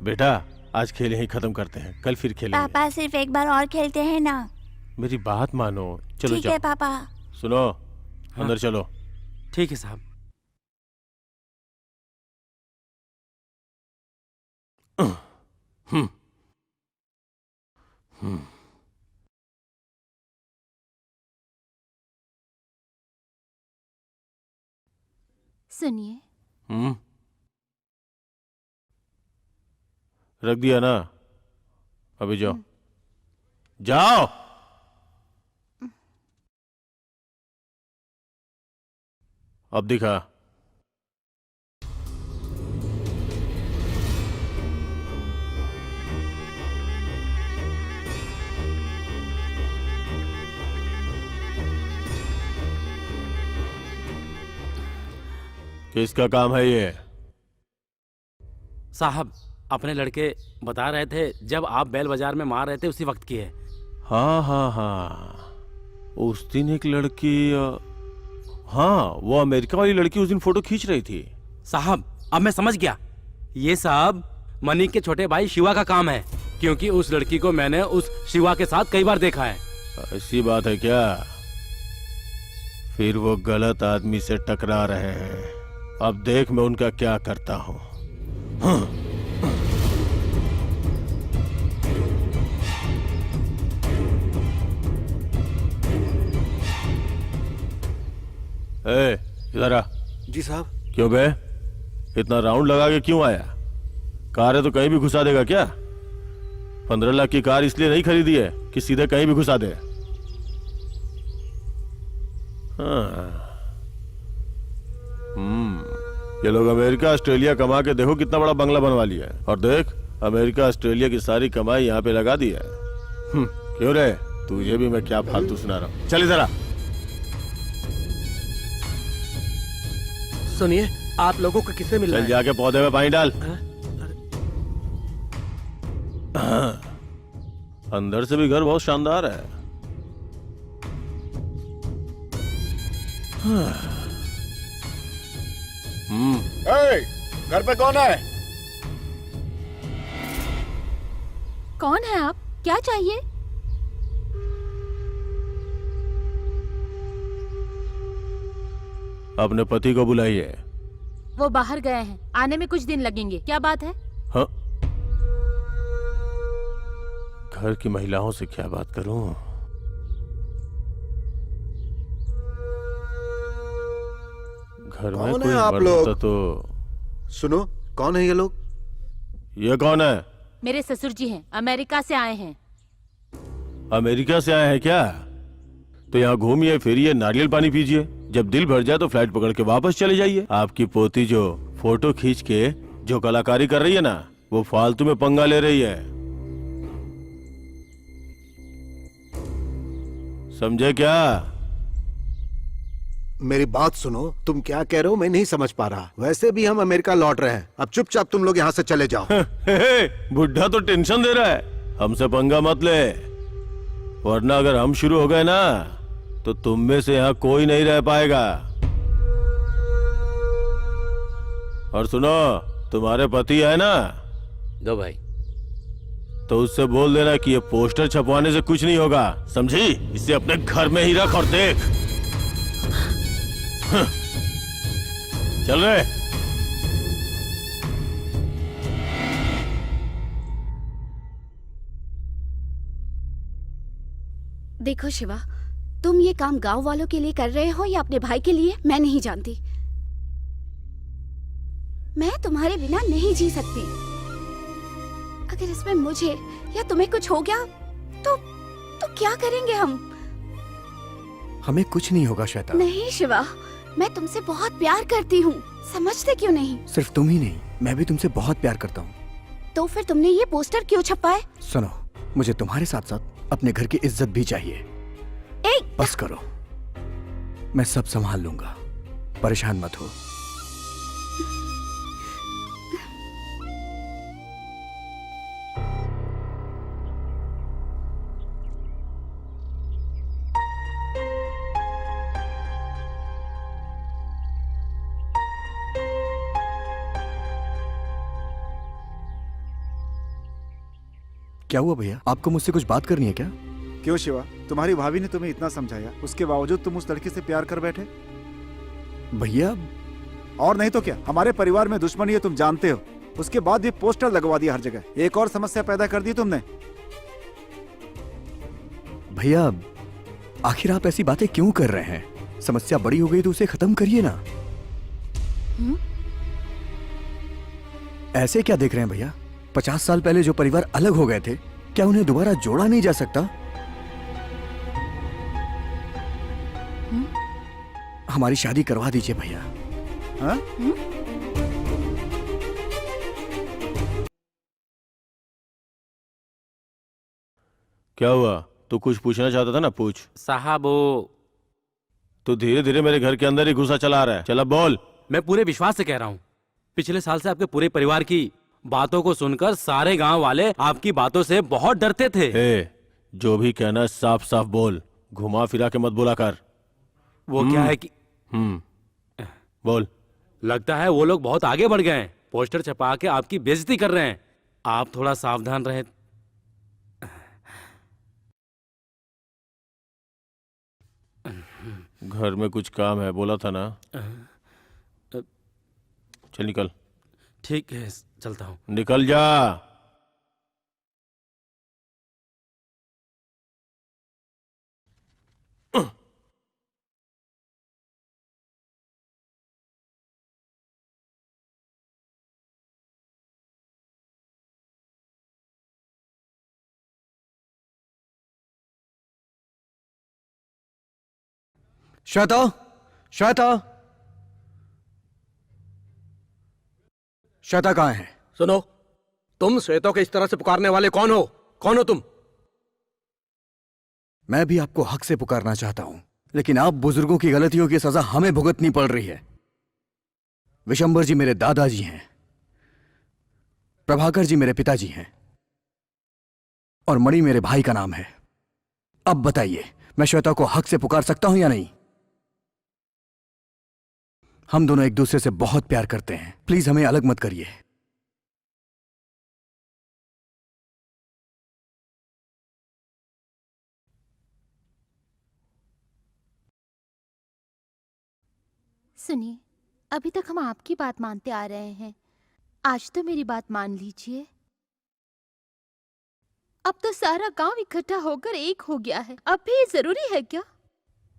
S4: बेटा, आज खेल यहीं खत्म करते हैं, कल फिर खेलेंगे।
S12: पापा सिर्फ एक बार और खेलते हैं ना?
S4: मेरी बात मानो, चलो
S12: ठीक
S4: जाओ।
S12: है पापा।
S4: सुनो, अंदर चलो।
S11: ठीक है साहब।
S4: हम्म।
S1: सुनिए,
S4: रख दिया ना? अभी जाओ, जाओ। अब दिखा। किसका काम है ये?
S8: साहब, अपने लड़के बता रहे थे जब आप बैल बाजार में मार रहे थे उसी वक्त की है।
S4: हाँ हाँ हाँ, उस दिन एक लड़की, हाँ वो अमेरिका वाली लड़की उस दिन फोटो खींच रही थी।
S8: साहब, अब मैं समझ गया, ये सब मनीष के छोटे भाई शिवा का काम है, क्योंकि उस लड़की को मैंने उस शिवा के साथ कई बार देखा है।
S4: ऐसी बात है क्या? फिर वो गलत आदमी से टकरा रहे हैं। अब देख मैं उनका क्या करता हूं। इधर आ।
S5: जी साहब।
S4: क्यों बे, इतना राउंड लगा के क्यों आया? कार है तो कहीं भी घुसा देगा क्या? 15 लाख की कार इसलिए नहीं खरीदी है कि सीधे कहीं भी घुसा दे। ये लोग अमेरिका ऑस्ट्रेलिया कमा के देखो कितना बड़ा बंगला बनवा लिया है, और देख अमेरिका ऑस्ट्रेलिया की सारी कमाई यहाँ पे लगा दी है। क्यों रे, तुझे भी मैं क्या फालतू सुना रहा हूँ? चल इधर आ।
S9: सुनिए, आप लोगों को किससे मिलना
S4: चल
S9: है?
S4: जाके पौधे में पानी डाल। अंदर से भी घर बहुत शानदार है।
S7: घर पे कौन है?
S1: कौन है आप? क्या चाहिए?
S4: अपने पति को बुलाइए।
S1: वो बाहर गए हैं, आने में कुछ दिन लगेंगे। क्या बात है?
S4: हाँ? घर की महिलाओं से क्या बात करूं? घर में
S5: कौन
S4: कोई
S5: है आप
S4: मर्द
S5: लोग?
S4: होता तो।
S5: सुनो, कौन है ये लोग?
S4: ये कौन है?
S1: मेरे ससुर जी हैं, अमेरिका से आए हैं।
S4: अमेरिका से आए हैं क्या? तो यहाँ घूमिए फिरिए, नारियल पानी पीजिए, जब दिल भर जाए तो फ्लाइट पकड़ के वापस चले जाइए। आपकी पोती जो फोटो खींच के जो कलाकारी कर रही है ना, वो फालतू में पंगा ले रही है, समझे क्या?
S5: मेरी बात सुनो, तुम क्या कह रहे हो मैं नहीं समझ पा रहा। वैसे भी हम अमेरिका लौट रहे हैं, अब चुपचाप तुम लोग यहाँ से चले जाओ।
S4: बुढ़ा तो टेंशन दे रहा है, हमसे पंगा मत ले, वरना अगर हम शुरू हो गए ना तो तुम में से यहाँ कोई नहीं रह पाएगा। और सुनो, तुम्हारे पति है ना?
S11: दो भाई।
S4: तो उससे बोल देना कि ये पोस्टर छपवाने से कुछ नहीं होगा, समझी? इसे अपने घर में ही रख और देख। चल रहे।
S13: देखो शिवा, तुम ये काम गांव वालों के लिए कर रहे हो या अपने भाई के लिए, मैं नहीं जानती। मैं तुम्हारे बिना नहीं जी सकती। अगर इसमें मुझे या तुम्हें कुछ हो गया तो क्या करेंगे हम?
S3: हमें कुछ नहीं होगा श्वेता।
S13: नहीं शिवा, मैं तुमसे बहुत प्यार करती हूँ, समझते क्यों नहीं?
S3: सिर्फ तुम ही नहीं, मैं भी तुमसे बहुत प्यार करता हूँ।
S13: तो फिर तुमने ये पोस्टर क्यों छपाए?
S3: सुनो, मुझे तुम्हारे साथ साथ अपने घर की इज्जत भी चाहिए। बस करो, मैं सब संभाल लूंगा, परेशान मत हो। क्या हुआ भैया, आपको मुझसे कुछ बात करनी है क्या?
S2: क्यों शिवा, तुम्हारी भाभी ने तुम्हें इतना समझाया, उसके बावजूद तुम उस लड़की से प्यार कर बैठे?
S3: भैया,
S2: और नहीं तो क्या, हमारे परिवार में दुश्मनी है, तुम जानते हो। उसके बाद भी पोस्टर लगवा दिया हर जगह, एक और समस्या पैदा कर दी तुमने।
S3: भैया, आखिर आप ऐसी बातें क्यों कर रहे हैं? समस्या बड़ी हो गई तो उसे खत्म करिए ना। ऐसे क्या देख रहे हैं भैया? 50 साल पहले जो परिवार अलग हो गए थे, क्या उन्हें दोबारा जोड़ा नहीं जा सकता? हमारी शादी करवा दीजिए भैया।
S2: हाँ?
S4: क्या हुआ? तू कुछ पूछना चाहता था ना, पूछ।
S8: साहब वो
S4: तू धीरे धीरे मेरे घर के अंदर ही घुसा चला रहा है। चल अब बोल।
S8: मैं पूरे विश्वास से कह रहा हूँ, पिछले साल से आपके पूरे परिवार की बातों को सुनकर सारे गांव वाले आपकी बातों से बहुत डरते थे।
S4: जो भी कहना साफ साफ बोल, घुमा फिरा के मत बोला कर।
S8: वो क्या है कि
S4: बोल।
S8: लगता है वो लोग बहुत आगे बढ़ गए हैं, पोस्टर छपा के आपकी बेइज्जती कर रहे हैं। आप थोड़ा सावधान रहें।
S4: घर में कुछ काम है, बोला था ना। चल निकल।
S8: ठीक है, चलता हूँ।
S4: निकल जा।
S3: श्वेता, श्वेता, श्वेता कहाँ है?
S9: सुनो, तुम श्वेता को इस तरह से पुकारने वाले कौन हो? कौन हो तुम?
S3: मैं भी आपको हक से पुकारना चाहता हूं, लेकिन आप बुजुर्गों की गलतियों की सजा हमें भुगतनी पड़ रही है। विशंबर जी मेरे दादाजी हैं, प्रभाकर जी मेरे पिताजी हैं, और मणि मेरे भाई का नाम है। अब बताइए, मैं श्वेता को हक से पुकार सकता हूं या नहीं? हम दोनों एक दूसरे से बहुत प्यार करते हैं, प्लीज हमें अलग मत करिए।
S1: सुनिए, अभी तक हम आपकी बात मानते आ रहे हैं, आज तो मेरी बात मान लीजिए। अब तो सारा गांव इकट्ठा होकर एक हो गया है, अब भी ये जरूरी है क्या?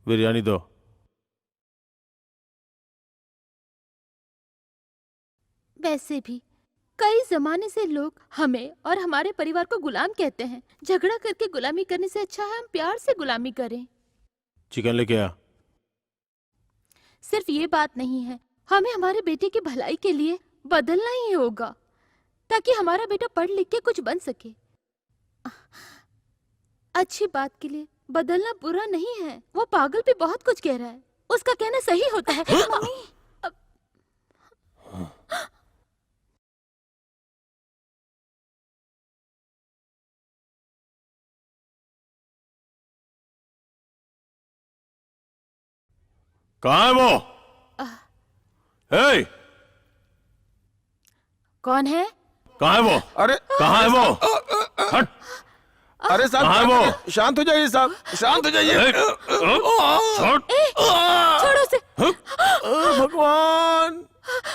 S4: बिरयानी दो।
S1: वैसे भी कई जमाने से लोग हमें और हमारे परिवार को गुलाम कहते हैं। झगड़ा करके गुलामी करने से अच्छा है हम प्यार से गुलामी करें।
S4: चिकन लेके आ।
S1: सिर्फ ये बात नहीं है, हमें हमारे बेटे की भलाई के लिए बदलना ही होगा, ताकि हमारा बेटा पढ़ लिख के कुछ बन सके। अच्छी बात के लिए बदलना बुरा नहीं है। वो पागल भी बहुत कुछ कह रहा है, उसका कहना सही होता है। मम्मी,
S4: कहाँ है वो?
S1: कौन है?
S4: कहाँ है वो?
S10: अरे
S4: कहाँ है वो? हट।
S10: अरे साहब,
S4: कहाँ है वो?
S10: शांत हो जाइए साहब, शांत हो जाइए।
S1: छोड़ो उसे।
S10: भगवान,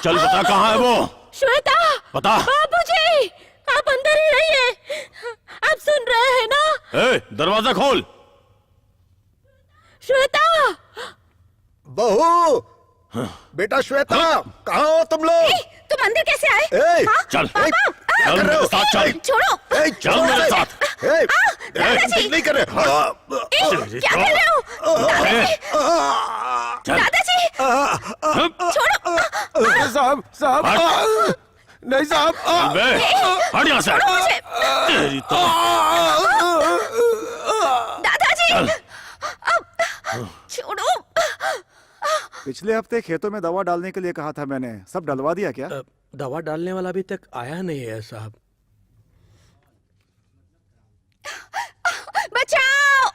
S4: चल बता कहाँ है वो?
S1: श्वेता,
S4: बता।
S1: बाबूजी, आप अंदर ही रहिए, आप सुन रहे हैं ना?
S4: दरवाजा खोल।
S1: श्वेता,
S5: बहू, बेटा श्वेता, कहाँ हो तुम लोग?
S1: तुम अंदर कैसे आए?
S4: चल,
S5: चल
S4: मेरे साथ चल।
S1: छोड़ो।
S4: चल मेरे साथ।
S5: दादाजी नहीं कर रहे।
S1: क्या कर रहे हो? दादाजी, छोड़ो।
S10: अरे साहब, साहब, नहीं साहब,
S4: हट यहाँ से। तेरी तो।
S1: दादाजी, छोड़ो।
S2: पिछले हफ्ते खेतों में दवा डालने के लिए कहा था मैंने, सब डलवा दिया क्या?
S9: दवा डालने वाला अभी तक आया नहीं है साहब।
S1: बचाओ,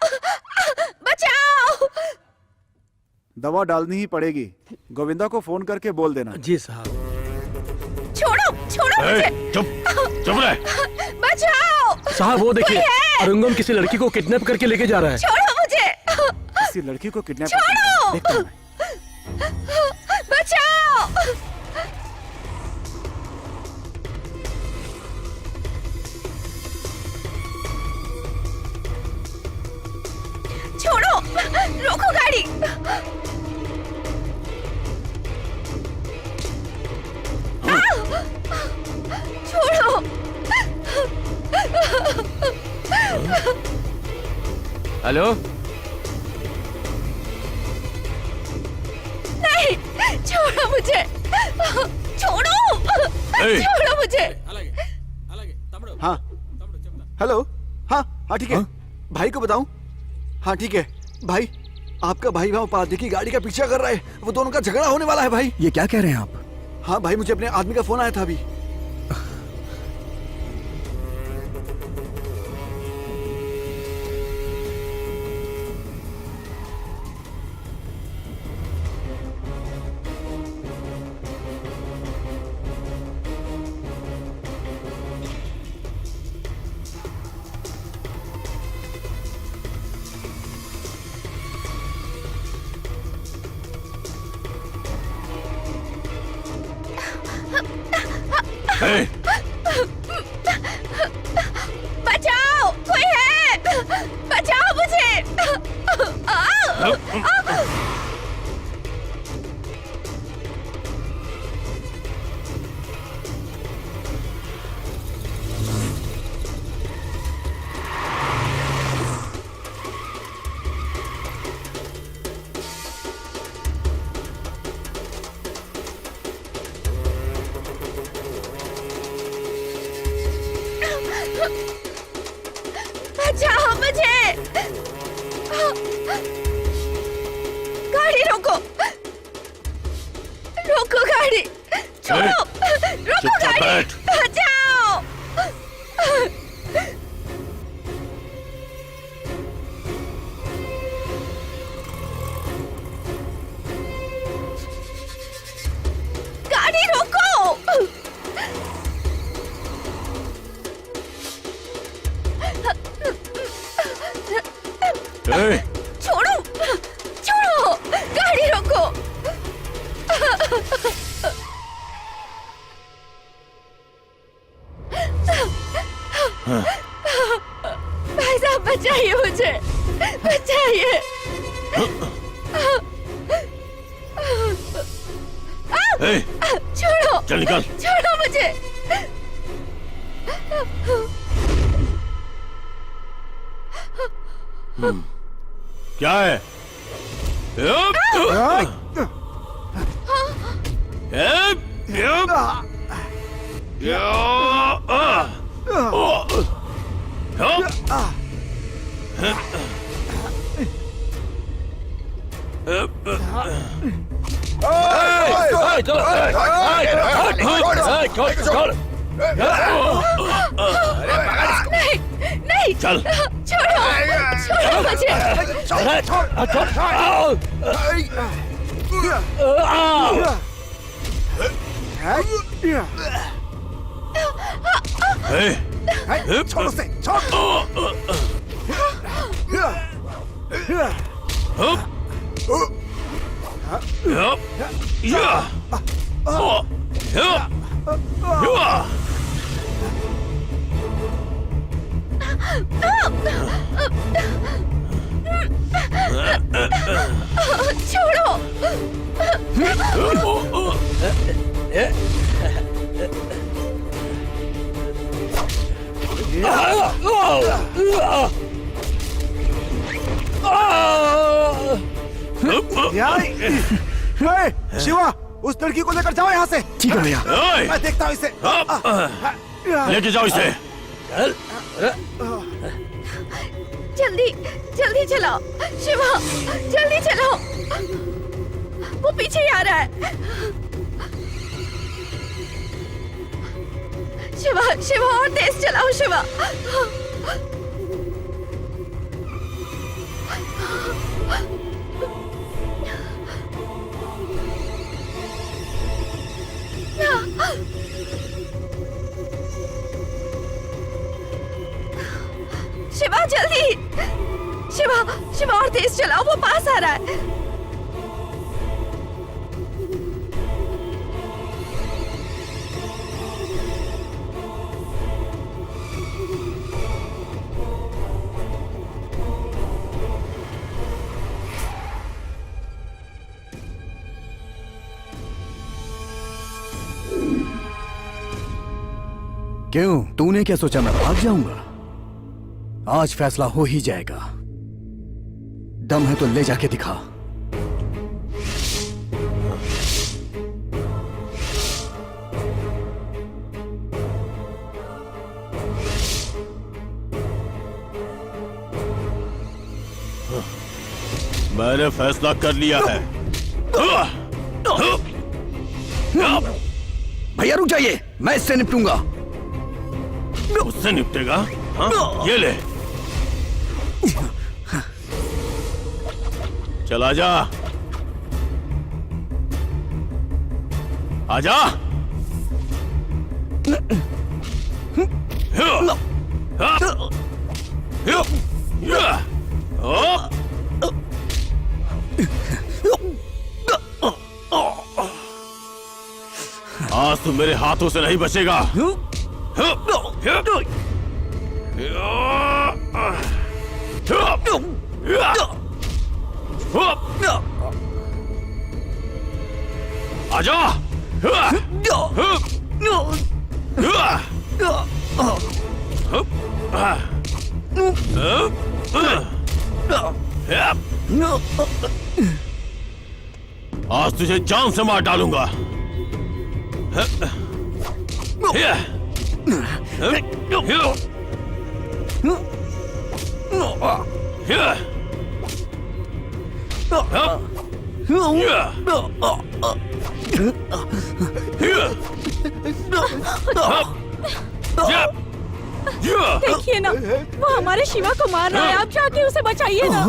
S1: बचाओ।
S2: दवा डालनी ही पड़ेगी, गोविंदा को फोन करके बोल देना।
S9: जी साहब।
S1: छोड़ो, छोड़ो मुझे।
S4: चुप, चुप रहे।
S1: बचाओ।
S9: साहब वो देखिए, अरुंगम किसी लड़की को किडनैप करके लेके जा रहा है।
S1: छोड़ो मुझे।
S2: किसी लड़की को किडनैप
S1: छोड़ो।
S2: देखता हूं मैं।
S1: बचाओ। छोड़ो, रोको गाड़ी।
S8: हेलो,
S1: नहीं, छोड़ो मुझे, छोड़ो, छोड़ो मुझे।
S7: हाँ हेलो, हाँ हाँ ठीक है, भाई को बताऊं? हाँ ठीक है भाई, आपका भाई वहाँ उपाध्याय की गाड़ी का पीछा कर रहा है, वो दोनों का झगड़ा होने वाला है भाई।
S3: ये क्या कह रहे हैं आप?
S7: हाँ भाई, मुझे अपने आदमी का फोन आया था अभी।
S4: Hey!
S1: बचाओ, कोई है, बचाओ मुझे। बचाओ मुझे, गाड़ी रोको, रोको गाड़ी, छोड़ो, रोको गाड़ी, बचाओ। गाड़ी रोको।
S4: Hey!
S1: छोड़ो, छोड़ो, गाड़ी रोको। भाई साहब बचाइए मुझे, बचाइए।
S4: Hey!
S1: छोड़ो,
S4: चल निकल।
S1: छोड़ो मुझे।
S4: क्या है?
S1: नहीं, नहीं,
S4: चल।
S1: छोड़ो, छोड़ो मुझे।
S2: छोड़ उसे, छोड़।
S1: छोड़ो।
S2: शिवा, उस लड़की को लेकर जाओ यहाँ से।
S3: ठीक है भैया।
S2: मैं देखता हूँ इसे।
S4: लेके जाओ इसे।
S1: जल्दी, जल्दी चलाओ, शिवा, जल्दी चलाओ। वो पीछे ही आ रहा है। शिवा, शिवा और तेज चलाओ शिवा। शिवा जल्दी, शिवा, शिवा और तेज चलाओ, वो पास आ रहा है।
S3: क्यों, तूने क्या सोचा मैं भाग जाऊंगा? आज फैसला हो ही जाएगा। दम है तो ले जाके दिखा।
S4: मैंने फैसला कर लिया है।
S3: भैया रुक जाइए, मैं इससे निपटूंगा।
S4: उससे निपटेगा? हाँ? ये ले। चल आजा, आजा। आज तू मेरे हाथों से नहीं बचेगा। आजा। आज तुझे जान से मार डालूंगा।
S12: देखिए ना, वो हमारे शिवा को मार रहा है। आप जाके उसे बचाइए ना।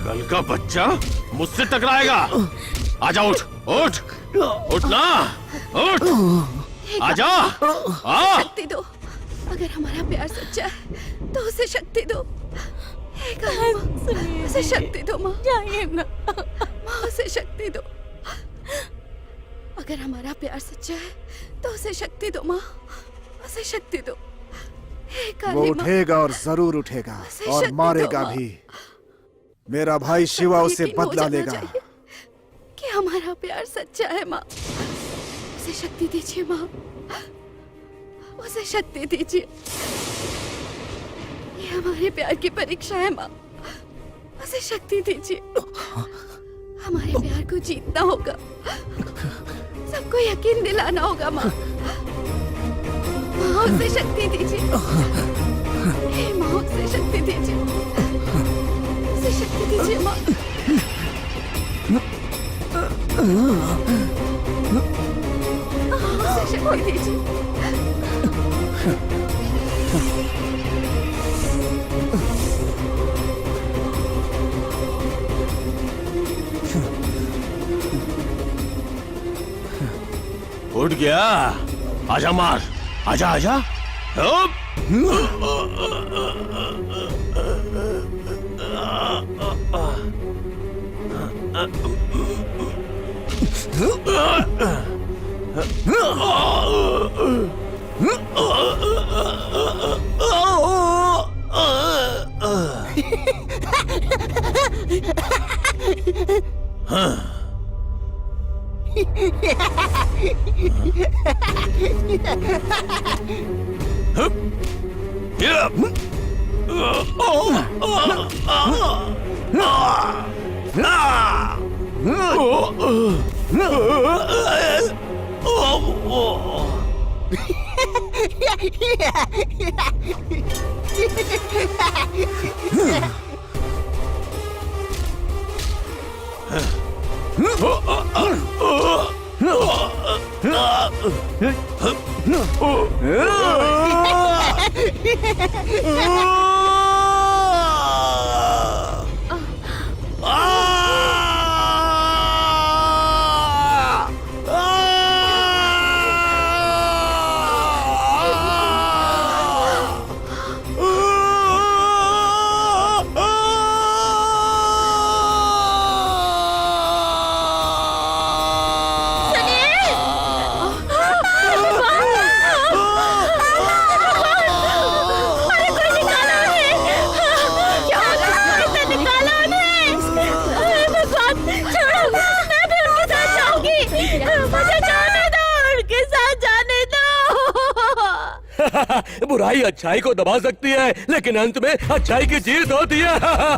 S4: कल का बच्चा मुझसे टकराएगा। आजा, उठ उठ उठ ना, उठ। आजा।
S13: शक्ति दो। अगर हमारा प्यार सच्चा है तो उसे शक्ति दो। उसे शक्ति दो माँ।
S12: जाइए ना
S13: माँ, उसे शक्ति दो। अगर हमारा प्यार सच्चा है तो उसे शक्ति दो माँ, उसे शक्ति दो।
S2: वो उठेगा और जरूर उठेगा और मारेगा भी। मेरा भाई शिवा उससे बदला लेगा।
S13: कि हमारा प्यार सच्चा है माँ। उसे शक्ति दीजिए माँ, उसे शक्ति दीजिए। ये हमारे प्यार की परीक्षा है माँ, उसे शक्ति दीजिए। हमारे प्यार को जीतना होगा, सबको यकीन दिलाना होगा माँ। माँ, उसे शक्ति दीजिए। हे माँ, उसे शक्ति दीजिए। उसे शक्ति दीजिए माँ। उसे शक्ति दीजिए।
S4: उठ गया। आजा, मार। आजा आजा।
S14: बुराई अच्छाई को दबा सकती है, लेकिन अंत में अच्छाई की जीत होती है।